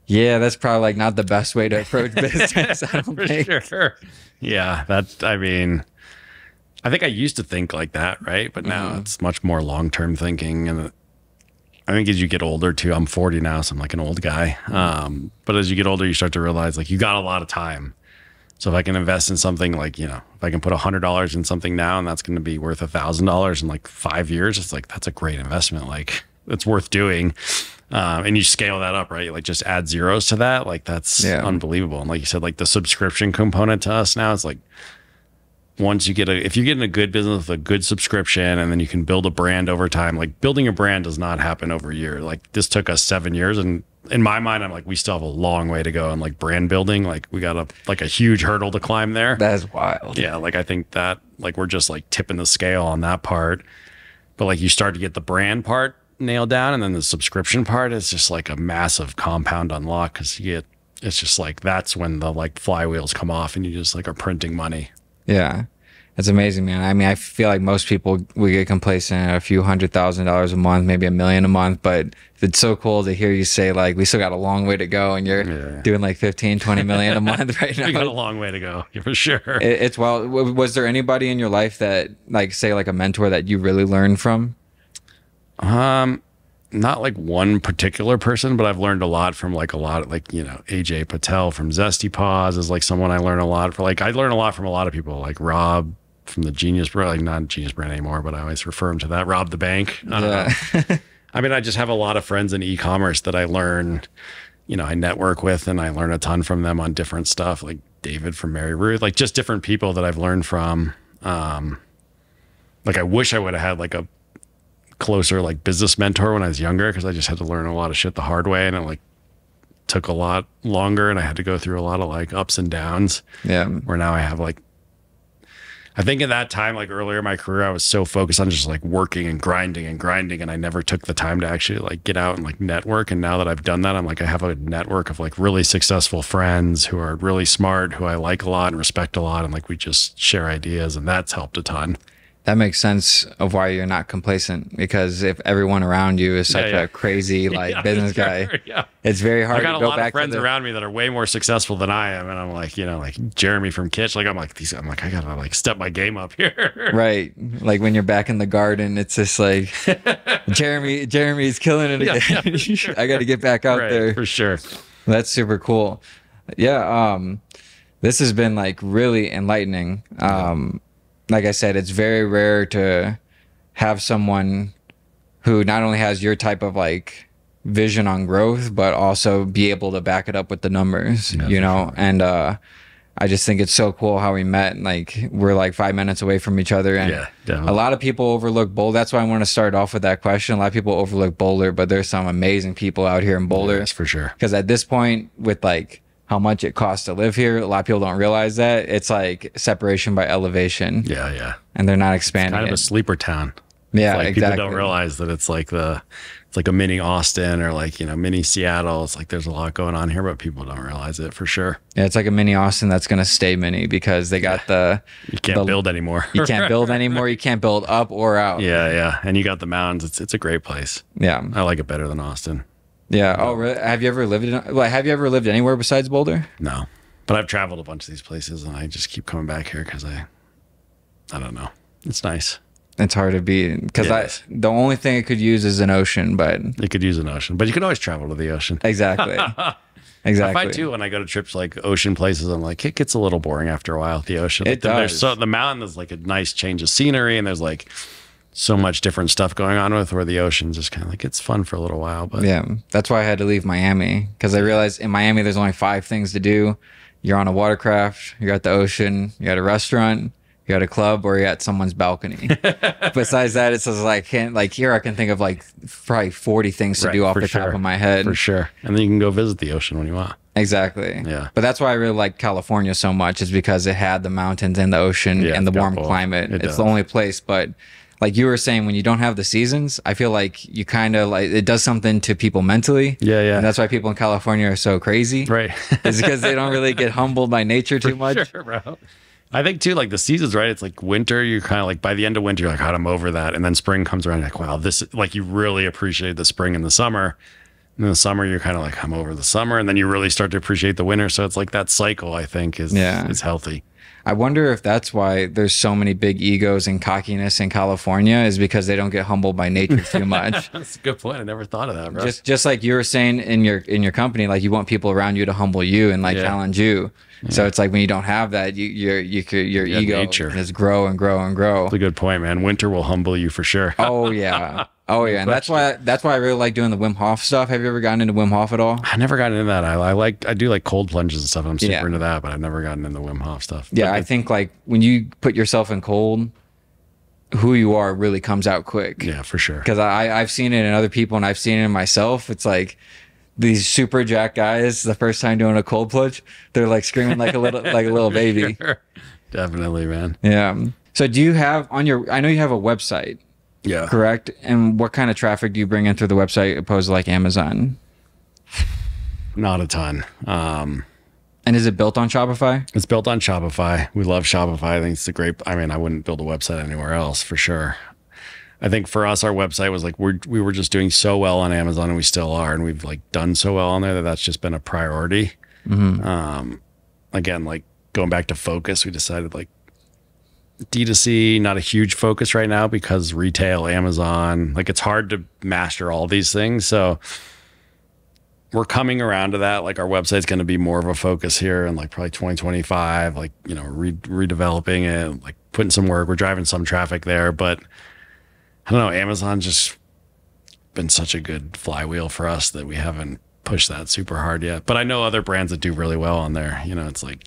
yeah, that's probably like not the best way to approach business. I don't think. Sure. Yeah. I think I used to think like that, right? But now it's much more long-term thinking. And I think as you get older too, I'm 40 now, so I'm like an old guy. But as you get older, you start to realize like you got a lot of time. So if I can invest in something like, if I can put $100 in something now and that's going to be worth $1,000 in like 5 years, it's like, that's a great investment. Like it's worth doing. And you scale that up, right? Like just add zeros to that. Like that's unbelievable. And like you said, like the subscription component to us now is like, if you get in a good business with a good subscription, and then you can build a brand over time. Like building a brand does not happen over a year. Like this took us 7 years, and in my mind, I'm like, we still have a long way to go on like brand building. Like we got a huge hurdle to climb there. That is wild. Yeah. Like I think that like we're just like tipping the scale on that part, but like you start to get the brand part nailed down, and then the subscription part is just like a massive compound unlock, because it's just like that's when the like flywheels come off and you just like are printing money. Yeah. It's amazing, man. I mean, I feel like most people, we get complacent at a few $100,000 a month, maybe $1 million a month, but it's so cool to hear you say like, we still got a long way to go, and you're doing like 15, 20 million a month right now. We got a long way to go, for sure. It's wild. Was there anybody in your life that like, say like a mentor that you really learned from? Not like one particular person, but I've learned a lot from AJ Patel from Zesty Paws is like someone I learn a lot from. Like I learn a lot from a lot of people, like Rob from the Genius Brand, like not Genius Brand anymore, but I always refer him to that. Rob the Bank. I mean, I just have a lot of friends in e-commerce that I learn, I network with, and I learn a ton from them on different stuff, like David from Mary Ruth, like just different people that I've learned from. Like I wish I would have had like a closer like business mentor when I was younger, because I just had to learn a lot of shit the hard way, and it like took a lot longer, and I had to go through a lot of like ups and downs. Yeah. Where now I have like, I think in that time, like earlier in my career, I was so focused on just like working and grinding, and I never took the time to actually like get out and like network. And now that I've done that, I'm like, I have a network of like really successful friends who are really smart, who I like a lot and respect a lot. And like, we just share ideas, and that's helped a ton. That makes sense of why you're not complacent, because if everyone around you is such a crazy like business guy, it's very hard to go back. I got a lot of friends around me that are way more successful than I am, and I'm like, like Jeremy from Kitsch, like I'm like, I gotta like step my game up here. Right, like when you're back in the garden, it's just like Jeremy's killing it again. Sure. I got to get back out there for sure. That's super cool. Yeah, this has been like really enlightening. Like I said, it's very rare to have someone who not only has your type of like vision on growth, but also be able to back it up with the numbers, And I just think it's so cool how we met. And like we're like 5 minutes away from each other. And Yeah, a definitely. lot of people overlook Boulder. That's why I want to start off with that question. A lot of people overlook Boulder, but there's some amazing people out here in Boulder. Yes, for sure. Because at this point, with like how much it costs to live here, a lot of people don't realize that it's like separation by elevation. Yeah, yeah. And they're not expanding Kind of it. a sleeper town. Yeah, Like exactly. people don't realize that it's like a mini Austin or like, you know, mini Seattle. It's like there's a lot going on here, but people don't realize it for sure. Yeah, it's like a mini Austin that's going to stay mini because they got You can't build anymore. you can't build anymore. You can't build up or out. Yeah, yeah. And you got the mountains. It's a great place. Yeah. I like it better than Austin. Yeah. Oh, really? Have you ever have you ever lived anywhere besides Boulder? No. But I've traveled a bunch of these places and I just keep coming back here because I don't know. It's nice. It's hard to beat because the only thing it could use is an ocean, but You could use an ocean, but you can always travel to the ocean. exactly. I Exactly. find too when I go to trips like ocean places, I'm like, it gets a little boring after a while at the ocean. It does. The mountain is like a nice change of scenery, and there's like so much different stuff going on with where the ocean's just kind of like it's fun for a little while. But Yeah. That's why I had to leave Miami because I realized in Miami there's only 5 things to do. You're on a watercraft, you're at the ocean, you're at a restaurant, you're at a club, or you're at someone's balcony. Besides that, it's just like here I can think of like probably 40 things to Right, do off for the top sure. of my head. for sure, and then you can go visit the ocean when you want. Exactly. Yeah. But that's why I really like California so much is because it had the mountains and the ocean Yeah, and the it's got warm both. climate. It It's does. the only place. But like you were saying, when you don't have the seasons, I feel like you kind of like it does something to people mentally. Yeah, yeah. And that's why people in California are so crazy. Right. It's because they don't really get humbled by nature too much. Sure, bro. I think too, like the seasons, right? It's like winter. You're kind of like by the end of winter, you're like, God, I'm over that. And then spring comes around, you're like, wow, this like you really appreciate the spring and the summer. And in the summer, you're kind of like, I'm over the summer, and then you really start to appreciate the winter. So it's like that cycle. I think is healthy. I wonder if that's why there's so many big egos and cockiness in California is because they don't get humbled by nature too much. That's a good point. I never thought of that, bro. Just like you were saying in your company, like you want people around you to humble you and like Yeah. challenge you. So it's like when you don't have that, your ego nature. just grow and grow and grow. That's a good point, man. Winter will humble you for sure. Oh yeah, oh yeah, and that's why I really like doing the Wim Hof stuff. Have you ever gotten into Wim Hof at all? I never got into that. I do like cold plunges and stuff. I'm super Yeah. into that, but I've never gotten into Wim Hof stuff. Yeah, But I think like when you put yourself in cold, who you are really comes out quick. yeah, for sure. Because I've seen it in other people and I've seen it in myself. It's like these super jack guys, the first time doing a cold plunge, they're like screaming like a little baby. Sure. Definitely, man. Yeah. So do you have on your, I know you have a website, Yeah. correct? And what kind of traffic do you bring in through the website opposed to like Amazon? Not a ton. And is it built on Shopify? It's built on Shopify. We love Shopify. I think it's a great, I mean, I wouldn't build a website anywhere else for sure. I think for us, our website was like, we were just doing so well on Amazon, and we still are. And we've like done so well on there that that's just been a priority. Again, like going back to focus, we decided like D2C, not a huge focus right now because retail, Amazon, like it's hard to master all these things. So we're coming around to that. Like our website's going to be more of a focus here in like probably 2025, like, you know, redeveloping it, like putting some work. We're driving some traffic there, but I don't know. Amazon's just been such a good flywheel for us that we haven't pushed that super hard yet. But I know other brands that do really well on there. You know, it's like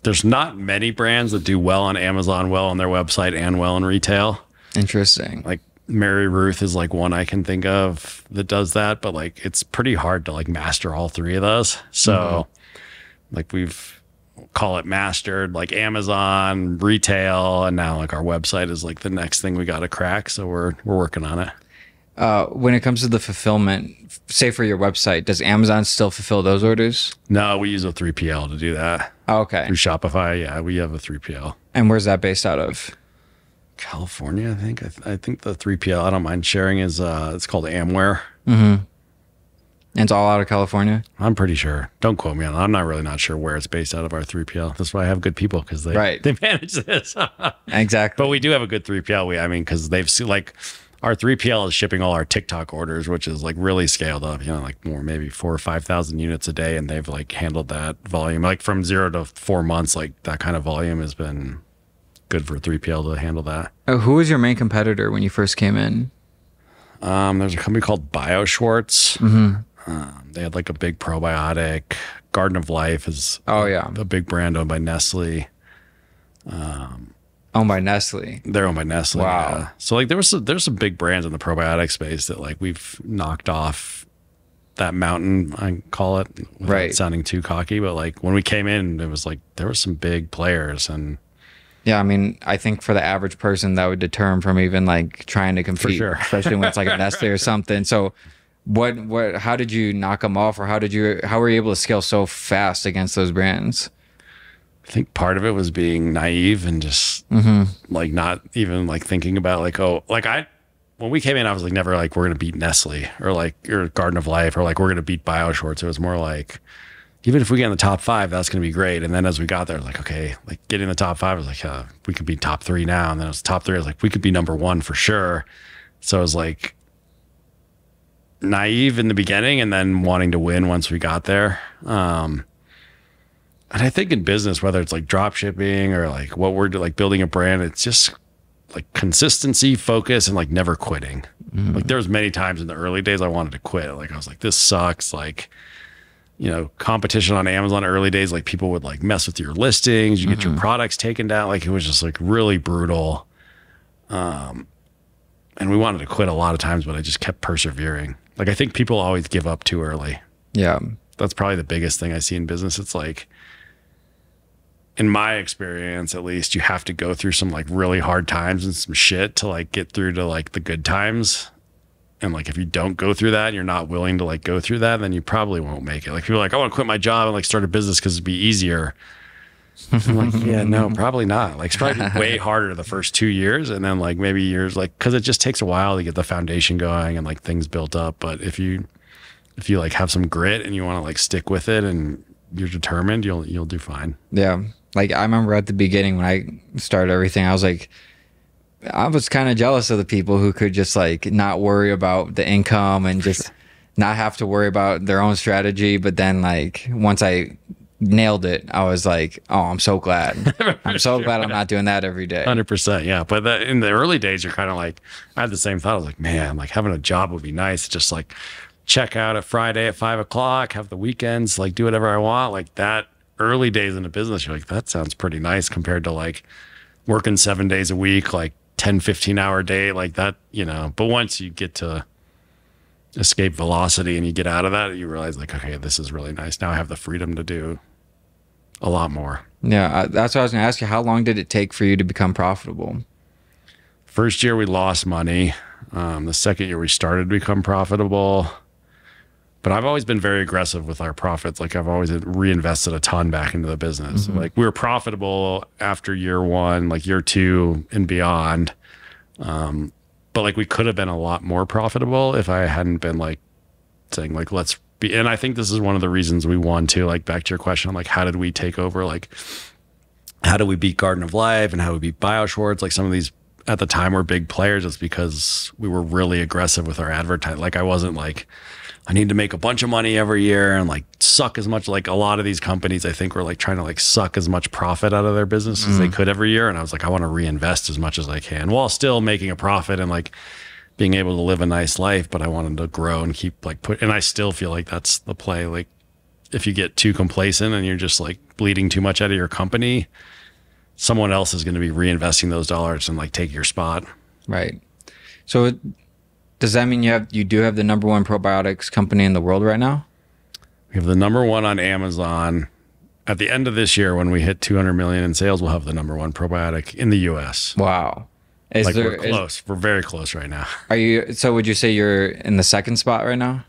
there's not many brands that do well on Amazon, well on their website, and well in retail. Interesting. Like Mary Ruth is like one I can think of that does that, but like it's pretty hard to like master all three of those. So like we've call it mastered like Amazon, retail, and now like our website is like the next thing we got to crack. So we're working on it. When it comes to the fulfillment, say for your website, does Amazon still fulfill those orders? No, we use a 3PL to do that. Oh, okay. Through Shopify, yeah, we have a 3PL. And where's that based out of? California, I think. I think the 3PL, I don't mind sharing, is it's called Amware. And it's all out of California? I'm pretty sure. Don't quote me on it. I'm not sure where it's based out of our 3PL. That's why I have good people because they manage this. Exactly. But we do have a good 3PL. I mean, because they've seen like our 3PL is shipping all our TikTok orders, which is like really scaled up, you know, like more maybe 4,000 or 5,000 units a day. And they've like handled that volume, like from 0 to 4 months, like that kind of volume has been good for 3PL to handle that. Who was your main competitor when you first came in? There's a company called BioSchwartz. They had like a big probiotic. Garden of Life is Oh yeah, a big brand owned by Nestle. owned by Nestle. They're owned by Nestle. Wow. Yeah. So like there's some big brands in the probiotic space that like we've knocked off that mountain, I call it, without Right. sounding too cocky, but like when we came in, it was like there were some big players, and Yeah, I mean, I think for the average person that would deter him from even like trying to compete, sure. especially when it's like a Nestle or something. So, how did you knock them off, or how were you able to scale so fast against those brands? I think part of it was being naive and just like not even like thinking about like, oh, like when we came in, I was like never like we're gonna beat Nestle or Garden of Life or like we're gonna beat BioShorts. It was more like even if we get in the top 5, that's gonna be great. And then as we got there, it was like, okay, like getting in the top 5 was like we could be top 3 now. And then it was top 3. I was like, we could be number 1 for sure. So it was like naive in the beginning and then wanting to win once we got there. And I think in business, whether it's like drop shipping or like what we're like building a brand, it's just like consistency, focus, and like never quitting. Like there was many times in the early days I wanted to quit. Like I was like, this sucks. Like, you know, competition on Amazon early days, like people would like mess with your listings, you get your products taken down. Like it was just like really brutal. And we wanted to quit a lot of times, but I just kept persevering. Like I think people always give up too early. Yeah, That's probably the biggest thing I see in business. It's like, in my experience, at least, you have to go through some like really hard times and some shit to like get through to like the good times. And like, if you don't go through that and you're not willing to like go through that, then you probably won't make it. Like people are like, I want to quit my job and like start a business because it'd be easier. I'm like, yeah, no, probably not. Like it's probably way harder the first 2 years. And then like maybe years, like, cause it just takes a while to get the foundation going and like things built up. But if you like have some grit and you want to like stick with it and you're determined, you'll do fine. yeah. Like I remember at the beginning when I started everything, I was kind of jealous of the people who could just like not worry about the income and just not have to worry about their own strategy. But then like once I nailed it, I was like, oh, I'm so glad. I'm so glad I'm not doing that every day. 100%. Yeah. But in the early days, you're kind of like, I had the same thought. I was like, man, like having a job would be nice. Just like check out at Friday at 5 o'clock, have the weekends, like do whatever I want. Like that early days in a business, you're like, that sounds pretty nice compared to like working 7 days a week, like 10, 15-hour day, like that, you know. But once you get to escape velocity and you get out of that, you realize like, okay, this is really nice. Now I have the freedom to do a lot more. Yeah, that's what I was going to ask you. How long did it take for you to become profitable? First year we lost money. The second year we started to become profitable. But I've always been very aggressive with our profits. Like I've always reinvested a ton back into the business. Like we were profitable after year 1, like year 2 and beyond. But like we could have been a lot more profitable if I hadn't been like saying like, let's be, and I think this is one of the reasons we won too. Like back to your question, like how did we take over? Like how do we beat Garden of Life and how do we beat BioShorts? Like some of these at the time were big players. It's because we were really aggressive with our advertising. Like I wasn't like, I need to make a bunch of money every year and like suck as much, like a lot of these companies I think were like trying to like suck as much profit out of their business as they could every year. And I was like, I want to reinvest as much as I can while still making a profit and like being able to live a nice life. But I wanted to grow and keep like and I still feel like that's the play. Like if you get too complacent and you're just like bleeding too much out of your company, someone else is going to be reinvesting those dollars and like take your spot. Right. So does that mean you do have the #1 probiotics company in the world right now? We have the #1 on Amazon. At the end of this year, when we hit 200 million in sales, we'll have the #1 probiotic in the US. Wow. We're close. We're very close right now. So would you say you're in the second spot right now?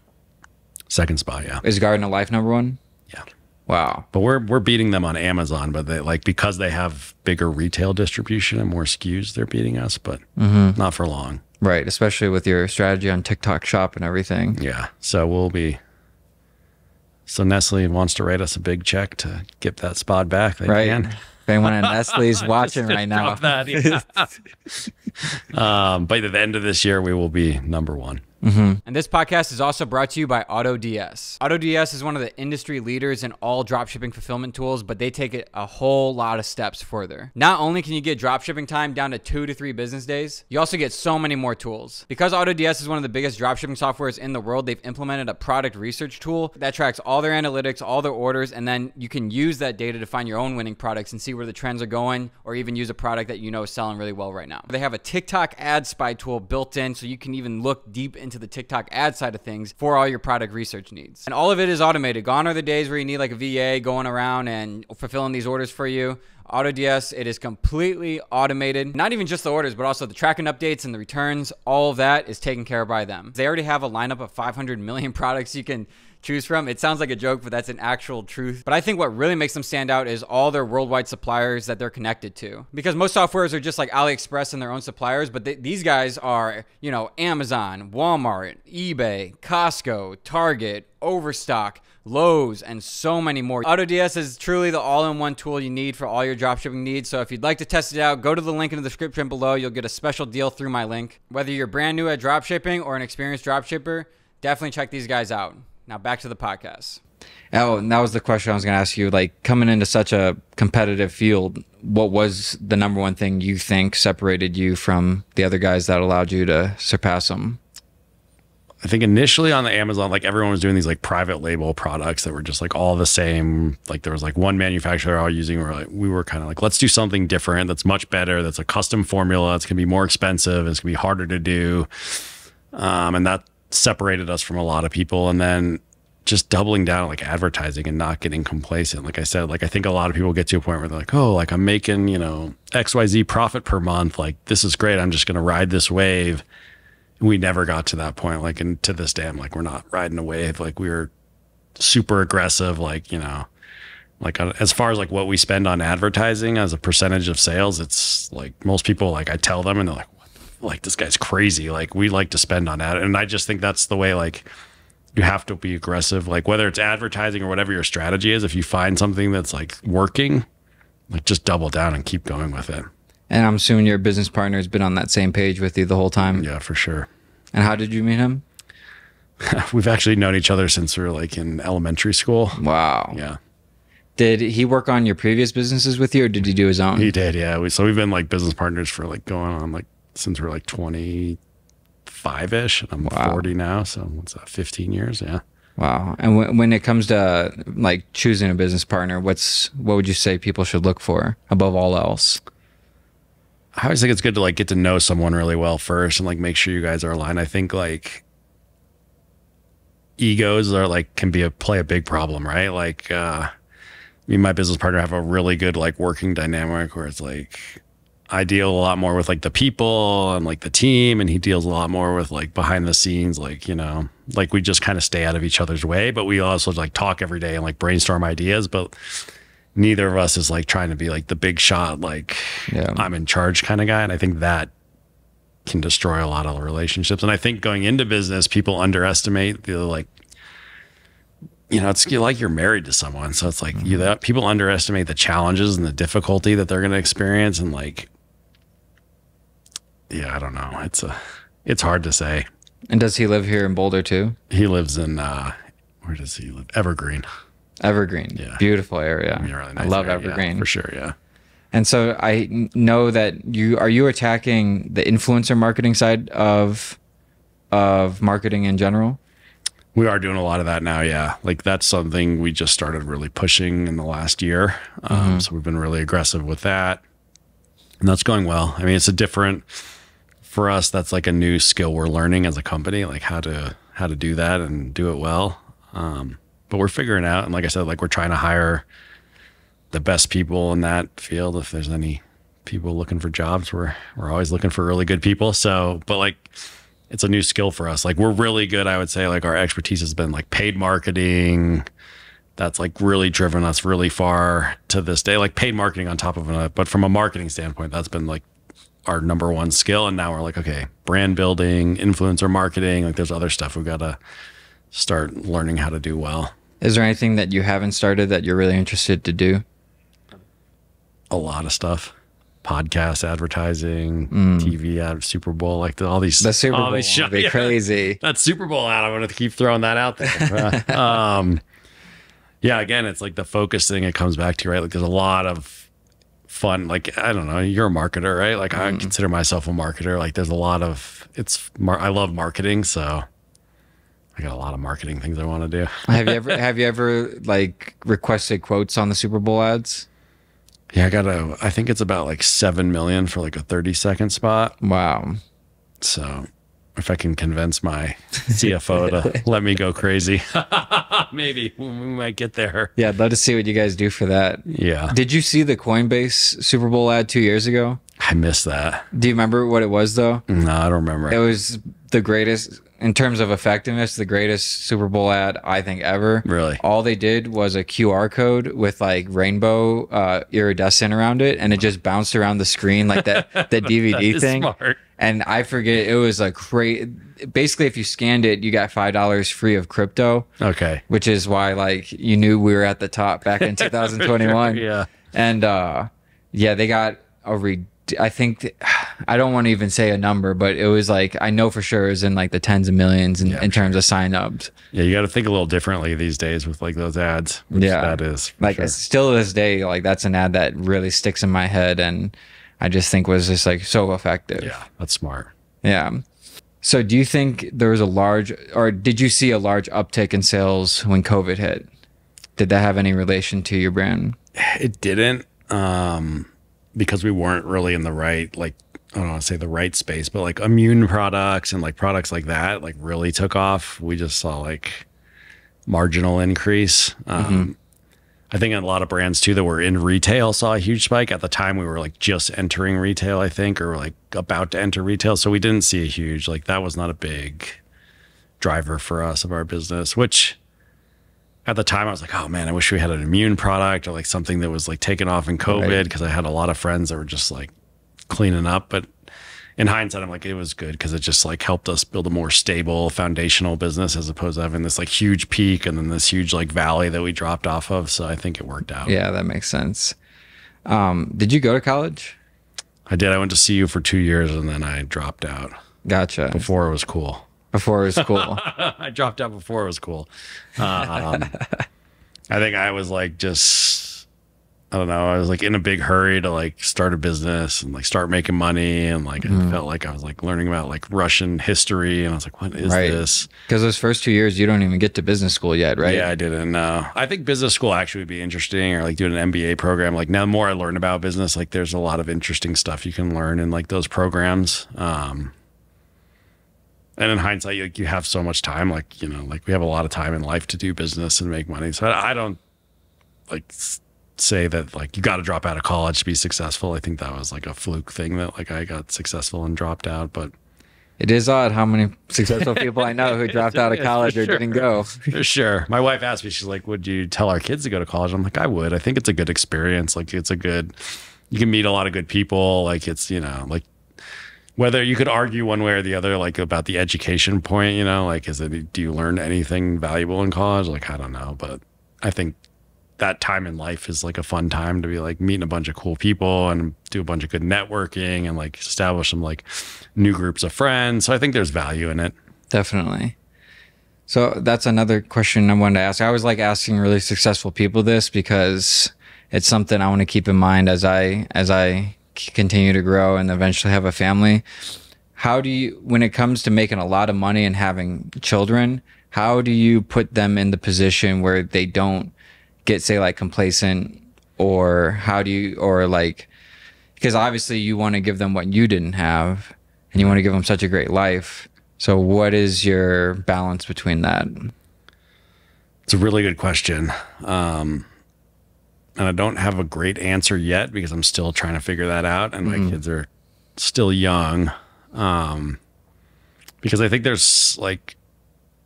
Second spot, yeah. Is Garden of Life #1? Yeah. Wow. But we're beating them on Amazon, but they like because they have bigger retail distribution and more SKUs, they're beating us, but not for long. Right, especially with your strategy on TikTok Shop and everything. Yeah. So Nestle wants to write us a big check to get that spot back. They right. can. If anyone at Nestle's watching right now. That, yeah. But at the end of this year, we will be #1. And this podcast is also brought to you by AutoDS. AutoDS is one of the industry leaders in all dropshipping fulfillment tools, but they take it a whole lot of steps further. Not only can you get dropshipping time down to 2 to 3 business days, you also get so many more tools. Because AutoDS is one of the biggest dropshipping softwares in the world, they've implemented a product research tool that tracks all their analytics, all their orders, and then you can use that data to find your own winning products and see where the trends are going, or even use a product that you know is selling really well right now. They have a TikTok ad spy tool built in, so you can even look deep into the TikTok ad side of things for all your product research needs. And all of it is automated. Gone are the days where you need like a VA going around and fulfilling these orders for you. AutoDS, it is completely automated. Not even just the orders, but also the tracking updates and the returns. All of that is taken care of by them. They already have a lineup of 500 million products you can choose from. It sounds like a joke, but that's an actual truth. But I think what really makes them stand out is all their worldwide suppliers that they're connected to. Because most softwares are just like AliExpress and their own suppliers, but these guys are, you know, Amazon, Walmart, eBay, Costco, Target, Overstock, Lowe's, and so many more. AutoDS is truly the all-in-one tool you need for all your dropshipping needs. So if you'd like to test it out, go to the link in the description below. You'll get a special deal through my link. Whether you're brand new at dropshipping or an experienced dropshipper, definitely check these guys out. Now back to the podcast. Oh, and that was the question I was going to ask you. Like, coming into such a competitive field, what was the number one thing you think separated you from the other guys that allowed you to surpass them? I think initially on the Amazon, like everyone was doing these like private label products that were just like all the same. Like there was like one manufacturer all using, we were kind of like, let's do something different that's much better. That's a custom formula. It's going to be more expensive. It's going to be harder to do. And that separated us from a lot of people. And then just doubling down on like advertising and not getting complacent. Like I said, like I think a lot of people get to a point where they're like, oh, like I'm making, you know, XYZ profit per month. Like this is great. I'm just going to ride this wave. We never got to that point. Like, and to this day, I'm like, we're not riding a wave. Like we were super aggressive. Like, you know, like as far as like what we spend on advertising as a percentage of sales, it's like most people, like I tell them and they're like, what? Like this guy's crazy. Like we like to spend on ad. And I just think that's the way, like you have to be aggressive. Like whether it's advertising or whatever your strategy is, if you find something that's like working, like just double down and keep going with it. And I'm assuming your business partner has been on that same page with you the whole time. Yeah, for sure. And how did you meet him? We've actually known each other since we were like in elementary school. Wow. Yeah. Did he work on your previous businesses with you, or did he do his own? He did, yeah. So we've been like business partners for like going on like since we're like 25-ish. I'm 40 now. So what's that, 15 years? Yeah. Wow. And when it comes to like choosing a business partner, what would you say people should look for above all else? I always think it's good to like get to know someone really well first and like make sure you guys are aligned. I think like egos are like can play a big problem, right? Like me and my business partner have a really good like working dynamic where it's like I deal a lot more with like the people and like the team, and he deals a lot more with like behind the scenes, like, you know, like we just kind of stay out of each other's way, but we also like talk every day and like brainstorm ideas, but neither of us is like trying to be like the big shot, like I'm in charge kind of guy. And I think that can destroy a lot of relationships. And I think going into business, people underestimate the like, you know, it's like you're married to someone. So it's like people underestimate the challenges and the difficulty that they're going to experience. And like, yeah, I don't know. It's hard to say. And does he live here in Boulder too? He lives in, where does he live? Evergreen. Evergreen. Yeah. Beautiful area. Yeah, really nice I love area. Evergreen. Yeah, for sure. Yeah. And so I know that are you attacking the influencer marketing side of marketing in general? We are doing a lot of that now. Yeah. Like that's something we just started really pushing in the last year. So we've been really aggressive with that, and that's going well. I mean, it's for us, that's like a new skill we're learning as a company, like how to do that and do it well. But we're figuring out. And like I said, like we're trying to hire the best people in that field. If there's any people looking for jobs, we're always looking for really good people. So, but like, it's a new skill for us. Like we're really good. I would say like our expertise has been like paid marketing. That's like really driven us really far to this day, like paid marketing on top of it. But from a marketing standpoint, that's been like our number one skill. And now we're like, okay, brand building, influencer marketing, like there's other stuff we've got to start learning how to do well. Is there anything that you haven't started that you're really interested to do? A lot of stuff. podcast advertising, TV ad, Super Bowl, like all these. The Super Bowl these would be crazy. That Super Bowl ad, I'm going to keep throwing that out there. Yeah, again, it's like the focus thing it comes back to, right? Like there's a lot of fun. Like, I don't know, you're a marketer, right? Like I consider myself a marketer. Like there's a lot of, I love marketing. So I got a lot of marketing things I want to do. Have you ever like requested quotes on the Super Bowl ads? Yeah, I think it's about like 7 million for like a 30-second spot. Wow. So if I can convince my CFO to let me go crazy, maybe we might get there. Yeah, I'd love to see what you guys do for that. Yeah. Did you see the Coinbase Super Bowl ad 2 years ago? I missed that. Do you remember what it was though? No, I don't remember. It was the greatest, in terms of effectiveness, the greatest Super Bowl ad I think ever. Really? All they did was a QR code with like rainbow iridescent around it, and it just bounced around the screen like that the DVD That thing. smart. And I forget, it was a basically if you scanned it, you got $5 free of crypto. Okay. Which is why like you knew we were at the top back in 2021. Sure, yeah. And yeah, they got I think, I don't want to even say a number, but it was like, I know for sure it was in like the tens of millions in terms of signups. Yeah, you got to think a little differently these days with like those ads. Yeah, that is like sure. Still to this day, like that's an ad that really sticks in my head, and I just think was just like so effective. Yeah, that's smart. Yeah. So do you think there was did you see a large uptick in sales when COVID hit? Did that have any relation to your brand? It didn't. Because we weren't really in the right, like, I don't want to say the right space, but like immune products and like products like that, like really took off. We just saw like marginal increase. I think a lot of brands too that were in retail saw a huge spike. At the time we were like just entering retail, I think, or like about to enter retail. So we didn't see a huge, like that was not a big driver for us of our business, which at the time I was like, oh man, I wish we had an immune product or like something that was like taken off in COVID, because I had a lot of friends that were just like cleaning up. But in hindsight, I'm like, it was good because it just like helped us build a more stable foundational business as opposed to having this like huge peak and then this huge like valley that we dropped off of. So I think it worked out. Yeah, that makes sense. Did you go to college? I did. I went to CU for 2 years and then I dropped out. Gotcha. Before it was cool. Before it was cool. I dropped out before it was cool. I think I was like I don't know. I was like in a big hurry to like start a business and like start making money. And like, I felt like I was like learning about like Russian history. And I was like, what is this? Because those first 2 years, you don't even get to business school yet, right? Yeah, I didn't. I think business school actually would be interesting, or like doing an MBA program. Like now the more I learn about business, like there's a lot of interesting stuff you can learn in like those programs. And in hindsight, like you have so much time, like, you know, like we have a lot of time in life to do business and make money. So I don't like say that like you got to drop out of college to be successful. I think that was like a fluke thing that like I got successful and dropped out. But it is odd how many successful people I know who dropped out of college or didn't go. For sure. My wife asked me, she's like, would you tell our kids to go to college? I'm like, I would. I think it's a good experience. Like you can meet a lot of good people. Like it's, you know, like, whether you could argue one way or the other, like about the education point, you know, like do you learn anything valuable in college? Like, I don't know, but I think that time in life is like a fun time to be like meeting a bunch of cool people and do a bunch of good networking and like establish some like new groups of friends. So I think there's value in it. Definitely. So that's another question I wanted to ask. I always like asking really successful people this because it's something I want to keep in mind as I continue to grow and eventually have a family. How do you, when it comes to making a lot of money and having children, how do you put them in the position where they don't get, say, like complacent, or how do you, or like, because obviously you want to give them what you didn't have and you want to give them such a great life. So what is your balance between that? It's a really good question. And I don't have a great answer yet because I'm still trying to figure that out. And my kids are still young. Because I think there's like,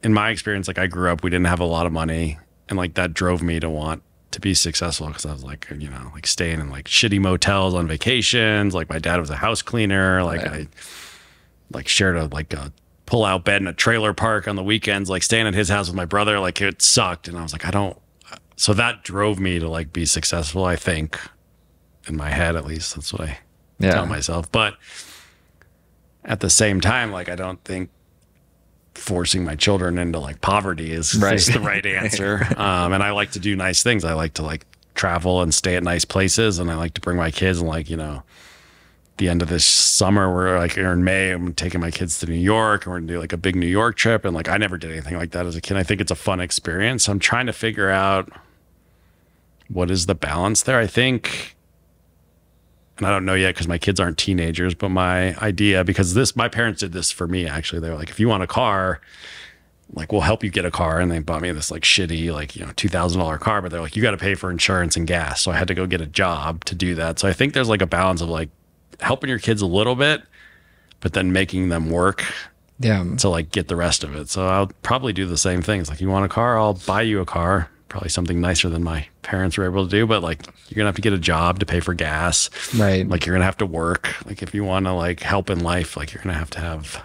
in my experience, like I grew up, we didn't have a lot of money. And like that drove me to want to be successful because I was like, you know, like staying in like shitty motels on vacations. Like my dad was a house cleaner. Like I like shared a pull-out bed in a trailer park on the weekends, like staying at his house with my brother. Like it sucked. And I was like, so that drove me to like be successful, I think, in my head at least. That's what I tell myself. But at the same time, like, I don't think forcing my children into like poverty is the right answer. And I like to do nice things. I like to like travel and stay at nice places, and I like to bring my kids, and like, you know, the end of this summer, we're like, or in May, I'm taking my kids to New York, and we're gonna do like a big New York trip. And like, I never did anything like that as a kid. I think it's a fun experience. I'm trying to figure out what is the balance there. I think, and I don't know yet because my kids aren't teenagers, but my idea, because my parents did this for me, actually. They were like, if you want a car, like, we'll help you get a car. And they bought me this like shitty, like, you know, $2,000 car, but they're like, you got to pay for insurance and gas. So I had to go get a job to do that. So I think there's like a balance of like helping your kids a little bit, but then making them work to like get the rest of it. So I'll probably do the same thing. It's like, you want a car? I'll buy you a car. Probably something nicer than my parents were able to do, but like, you're gonna have to get a job to pay for gas. Right. Like, you're gonna have to work. Like, if you want to like help in life, like, you're gonna have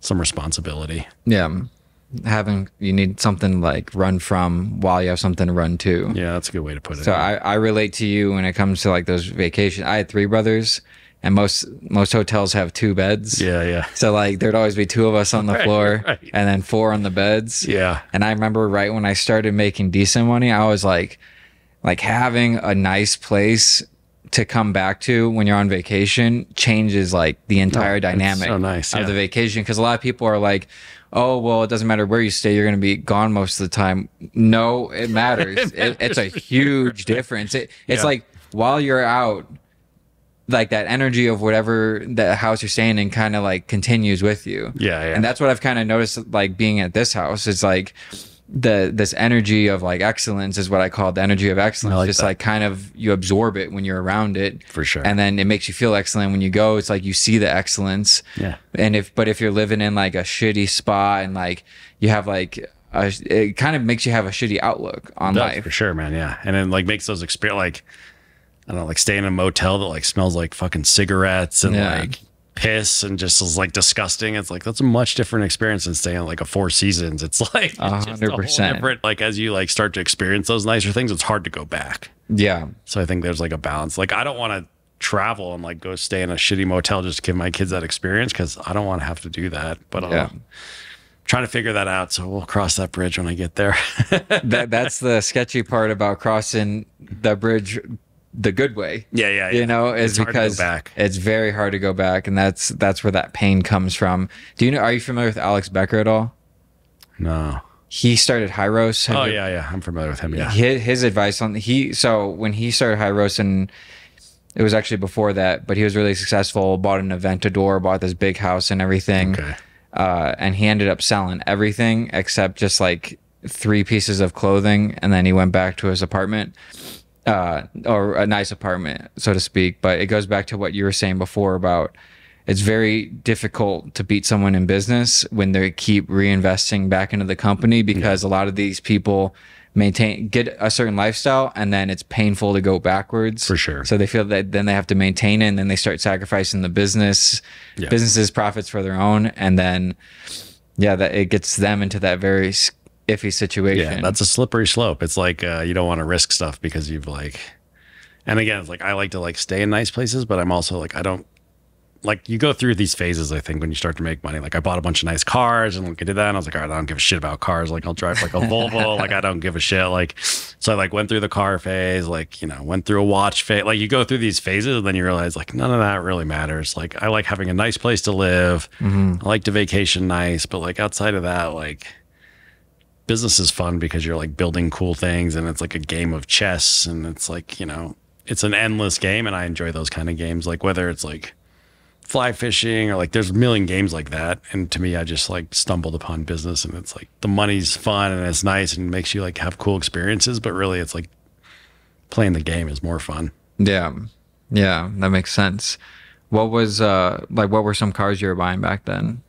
some responsibility. Yeah. You need something like run from while you have something to run to. Yeah, that's a good way to put it. So I relate to you when it comes to like those vacations. I had 3 brothers, and most hotels have 2 beds. Yeah. So like there'd always be 2 of us on the floor and then 4 on the beds. Yeah. And I remember right when I started making decent money, I was like having a nice place to come back to when you're on vacation changes like the entire dynamic of the vacation. Because a lot of people are like, oh, well, it doesn't matter where you stay, you're going to be gone most of the time. No, it matters. It's a huge difference. It's like while you're out, like that energy of whatever the house you're staying in kind of like continues with you. Yeah. And that's what I've kind of noticed, like being at this house. It's like this energy of like excellence is what I call the energy of excellence. Just like kind of you absorb it when you're around it. For sure. And then it makes you feel excellent when you go. It's like you see the excellence. Yeah. And if you're living in like a shitty spot and like you have like it kind of makes you have a shitty outlook on life. For sure, man. Yeah. And then like makes those experience, like, I don't know, like staying in a motel that like smells like fucking cigarettes and like piss and just is like disgusting. It's like, that's a much different experience than staying at like a Four Seasons. It's like 100% different. Like, as you like start to experience those nicer things, it's hard to go back. Yeah. So I think there's like a balance. Like, I don't want to travel and like go stay in a shitty motel just to give my kids that experience, because I don't want to have to do that. But I'm trying to figure that out. So we'll cross that bridge when I get there. That's the sketchy part about crossing the bridge the good way. Yeah. You know, is because it's very hard to go back, and that's where that pain comes from. Are you familiar with Alex Becker at all? No. He started Hyros. Yeah. I'm familiar with him. Yeah. His advice on so when he started Hyros, and it was actually before that, but he was really successful, bought an Aventador, bought this big house and everything. Okay. And he ended up selling everything except just like 3 pieces of clothing, and then he went back to his apartment. Or a nice apartment, so to speak. But it goes back to what you were saying before about it's very difficult to beat someone in business when they keep reinvesting back into the company, because a lot of these people get a certain lifestyle, and then it's painful to go backwards. For sure. So they feel that then they have to maintain it, and then they start sacrificing the business's profits for their own, and then that it gets them into that very iffy situation. Yeah, that's a slippery slope. It's like you don't want to risk stuff because you've like, and again, it's like I like to like stay in nice places, but I'm also like, I don't like, you go through these phases, I think, when you start to make money. Like, I bought a bunch of nice cars, and like I did that, and I was like, all right, I don't give a shit about cars. Like, I'll drive like a Volvo. Like, I don't give a shit. Like, so I like went through the car phase, like, you know, went through a watch phase. Like, you go through these phases, and then you realize like none of that really matters. Like, I like having a nice place to live. I like to vacation nice, but like outside of that, like, business is fun because you're like building cool things, and it's like a game of chess, and it's like, you know, it's an endless game, and I enjoy those kind of games. Like, whether it's like fly fishing or like there's a million games like that, and to me, I just like stumbled upon business, and it's like the money's fun and it's nice and makes you like have cool experiences, but really it's like playing the game is more fun. Yeah that makes sense. What was like, what were some cars you were buying back then?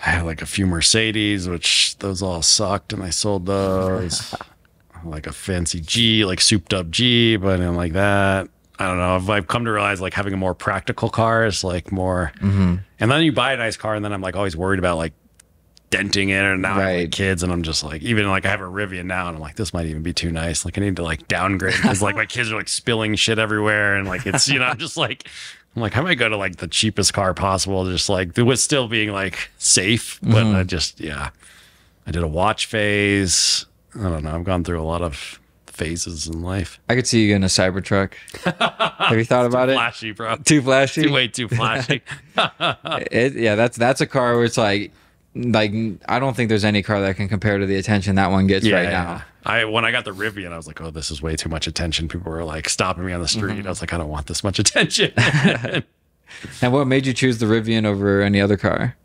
I had like a few Mercedes, which those all sucked, and I sold those. Like a fancy G, like souped up G, but I didn't like that. I don't know. I've come to realize like having a more practical car is like more. And then you buy a nice car, and then I'm like always worried about like denting it, and now I have Right. like kids, and I'm just like, even like I have a Rivian now, and I'm like, this might even be too nice. Like I need to like downgrade because like my kids are like spilling shit everywhere, and like it's I'm just like. I'm like, I might go to like the cheapest car possible, just like it was still being like safe, but I just I did a watch phase. I don't know. I've gone through a lot of phases in life. I could see you getting a Cybertruck. Have you thought about it? Flashy, bro. Too flashy? Way too flashy. Yeah, that's a car where it's like I don't think there's any car that can compare to the attention that one gets right now. When I got the Rivian, I was like, oh, this is way too much attention. People were like stopping me on the street. I was like, I don't want this much attention. And what made you choose the Rivian over any other car?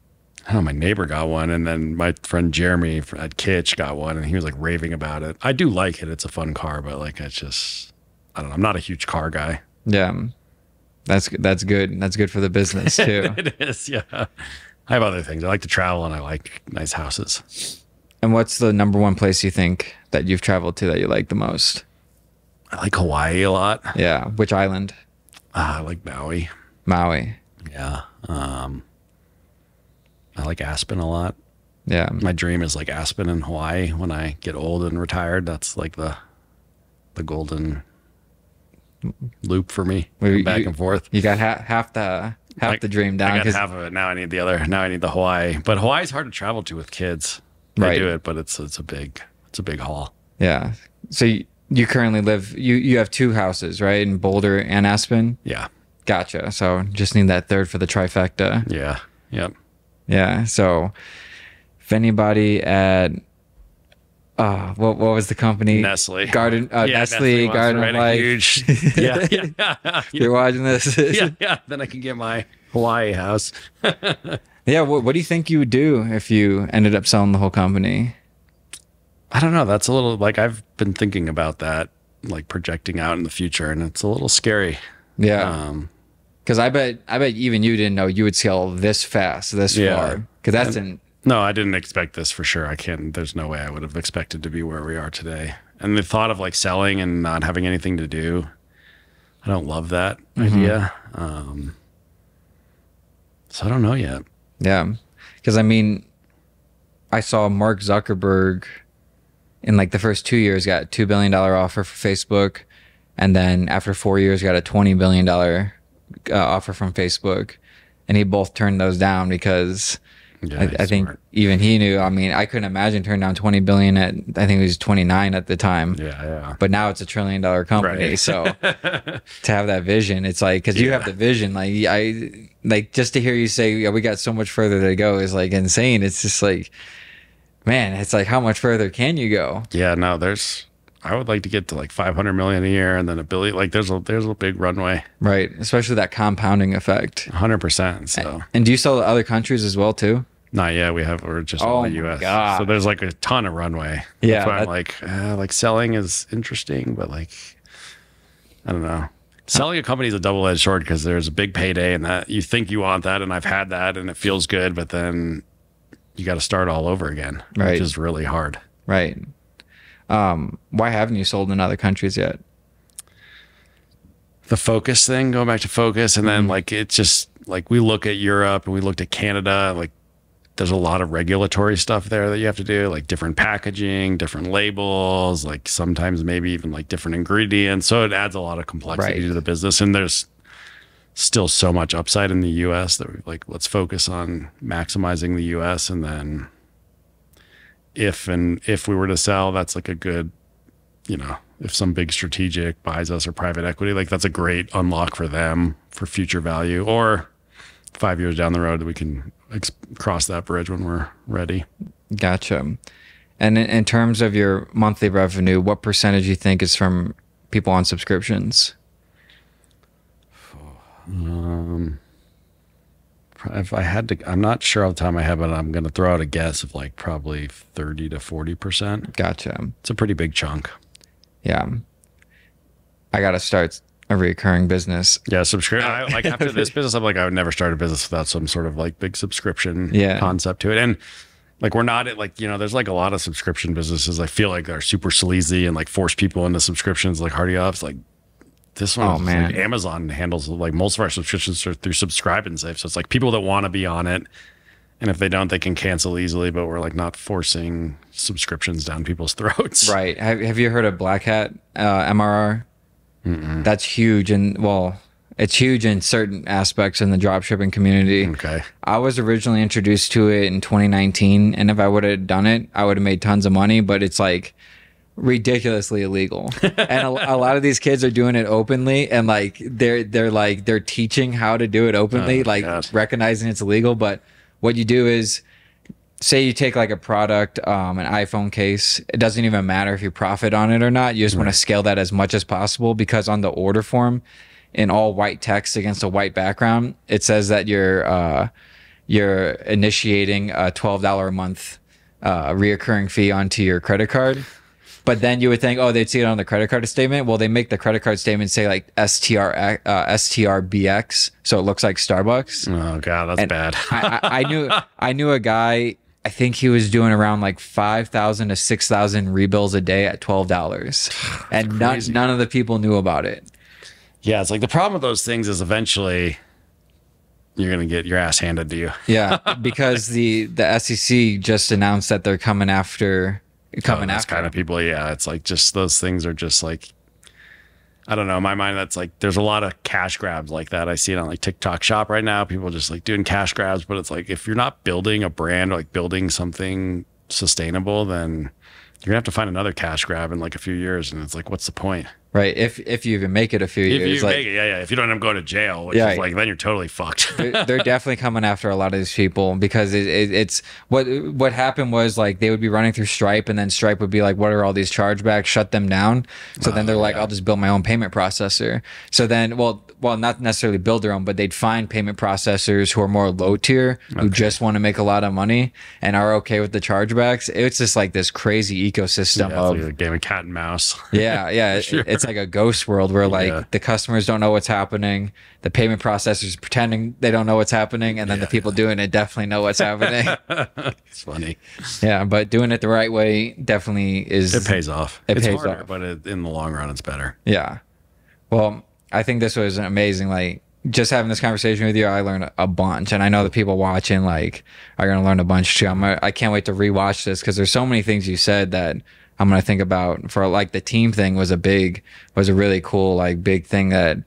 I don't know, my neighbor got one, and then my friend Jeremy at Kitsch got one, and he was like raving about it. I do like it. It's a fun car, but like it's just, I don't know. I'm not a huge car guy. Yeah, that's good. That's good for the business too. It is, yeah. I have other things. I like to travel, and I like nice houses. And what's the number one place you think that you've traveled to that you like the most? I like Hawaii a lot. Yeah, which island? I like Maui. Maui. Yeah. I like Aspen a lot. Yeah. My dream is like Aspen in Hawaii when I get old and retired. That's like the golden loop for me. Back and forth. You got half the dream down. I got half of it. Now I need the other. Now I need the Hawaii. But Hawaii's hard to travel to with kids. I do it, but it's a big haul. Yeah. So you currently live. You have two houses, right, in Boulder and Aspen. Yeah. Gotcha. So just need that third for the trifecta. Yeah. Yep. Yeah. So if anybody at what was the company? Nestle. Nestle Garden of Life. Huge. Yeah. You're watching this. Yeah. Then I can get my Hawaii house. Yeah. What do you think you would do if you ended up selling the whole company? I don't know. That's a little like I've been thinking about that, like projecting out in the future, and it's a little scary. Yeah. Because I bet even you didn't know you would scale this fast, this far. Because that's No, I didn't expect this for sure. There's no way I would have expected to be where we are today. And the thought of like selling and not having anything to do, I don't love that idea. So I don't know yet. Yeah. Because I mean, I saw Mark Zuckerberg in like the first 2 years got a $2 billion offer for Facebook. And then after 4 years got a $20 billion offer from Facebook. And he both turned those down because I think even he knew. I mean, I couldn't imagine turning down 20 billion at, I think he was 29 at the time. Yeah. But now it's a $1 trillion company. Right. So to have that vision, it's like, because you have the vision, like just to hear you say, yeah, we got so much further to go is like insane. It's just like, man, it's like, how much further can you go? Yeah, no, I would like to get to like 500 million a year and then $1 billion. Like there's a big runway. Right. Especially that compounding effect. 100%. So. And do you sell to other countries as well too? Not yet. We're just all the US. God. So there's like a ton of runway. Yeah. I'm like selling is interesting, but like, I don't know. Selling a company is a double-edged sword because there's a big payday and that you think you want that. And I've had that and it feels good, but then you got to start all over again, which is really hard. Right. Why haven't you sold in other countries yet? The focus thing, going back to focus. And then like, it's just like, we look at Europe and we looked at Canada, like there's a lot of regulatory stuff there that you have to do, like different packaging, different labels, like sometimes maybe even like different ingredients. So it adds a lot of complexity to the business. And there's still so much upside in the US that we're like, let's focus on maximizing the US. And then if we were to sell, that's like a good, if some big strategic buys us or private equity, like that's a great unlock for them for future value, or 5 years down the road we can cross that bridge when we're ready. Gotcha. And in terms of your monthly revenue, what percentage you think is from people on subscriptions? If I had to, I'm not sure off the top of my head, but I'm going to throw out a guess of like probably 30 to 40%. Gotcha. It's a pretty big chunk. Yeah. I got to start a recurring business. Yeah. Like after this business, I'm like, I would never start a business without some sort of like big subscription concept to it. And like, we're not at like, there's like a lot of subscription businesses. I feel like they're super sleazy and like force people into subscriptions like Hardy Ups. Like this one, like Amazon handles like most of our subscriptions are through Subscribe and Save. So it's like people that want to be on it And if they don't, they can cancel easily, but we're like not forcing subscriptions down people's throats. Right. Have you heard of Black Hat MRR? That's huge. And well, it's huge in certain aspects in the dropshipping community. Okay. I was originally introduced to it in 2019. And if I would have done it, I would have made tons of money, but it's like ridiculously illegal. And a lot of these kids are doing it openly, and like they're teaching how to do it openly, recognizing it's illegal. But what you do is, say you take like a product, an iPhone case, it doesn't even matter if you profit on it or not. You just want to scale that as much as possible, because on the order form, in all white text against a white background, it says that you're initiating a $12 a month reoccurring fee onto your credit card. But then you would think, oh, they'd see it on the credit card statement. Well, they make the credit card statement say like STRBX, so it looks like Starbucks. Oh God, that's bad. I knew a guy. I think he was doing around like 5,000 to 6,000 rebills a day at $12, and none of the people knew about it. Yeah, it's like the problem with those things is eventually you're gonna get your ass handed to you. Yeah, because the SEC just announced that they're coming after. Those kind of people. Yeah, it's like just those things are just like, I don't know, in my mind, that's like there's a lot of cash grabs like that. I see it on like TikTok Shop right now, people just like doing cash grabs. But it's like, if you're not building a brand or like building something sustainable, then you're gonna have to find another cash grab in like a few years, and it's like, what's the point? Right. If you even make it a few years. If you make it, yeah. If you don't end up going to jail, which is like, then you're totally fucked. They're definitely coming after a lot of these people, because it's what happened was, like, they would be running through Stripe, and then Stripe would be like, what are all these chargebacks? Shut them down. So then they're like, I'll just build my own payment processor. So then, well, not necessarily build their own, but they'd find payment processors who are more low tier, who just want to make a lot of money and are okay with the chargebacks. It's just like this crazy ecosystem of like a game of cat and mouse. Yeah. Sure. It's like a ghost world where like the customers don't know what's happening, the payment processors pretending they don't know what's happening, and then the people doing it definitely know what's happening. It's funny. Yeah, but doing it the right way definitely is. It pays off. It's harder, off. but in the long run, it's better. Yeah. Well, I think this was amazing. Like, just having this conversation with you, I learned a bunch, and I know the people watching like are going to learn a bunch too. I can't wait to rewatch this, because there's so many things you said that I'm going to think about. For like the team thing was a really cool, like, big thing that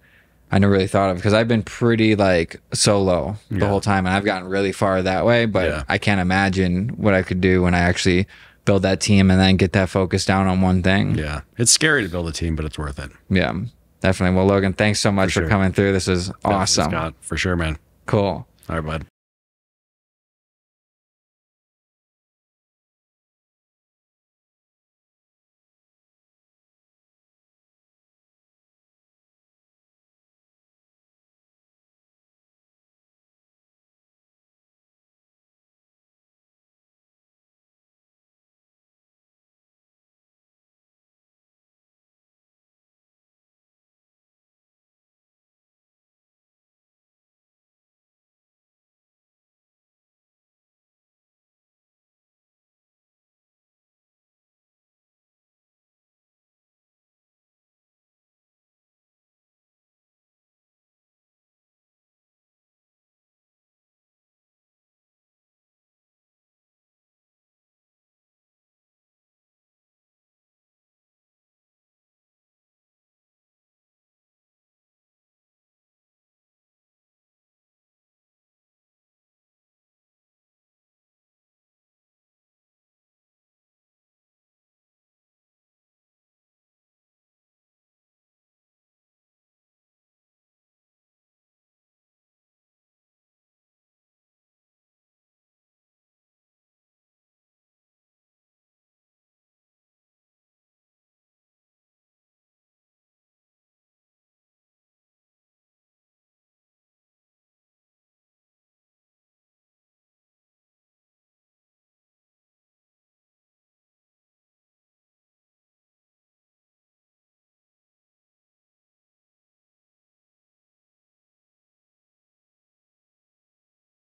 I never really thought of, because I've been pretty like solo the whole time, and I've gotten really far that way, but I can't imagine what I could do when I actually build that team and then get that focus down on one thing. Yeah. It's scary to build a team, but it's worth it. Yeah, definitely. Well, Logan, thanks so much for coming through. This is awesome. Scott, for sure, man. Cool. All right, bud.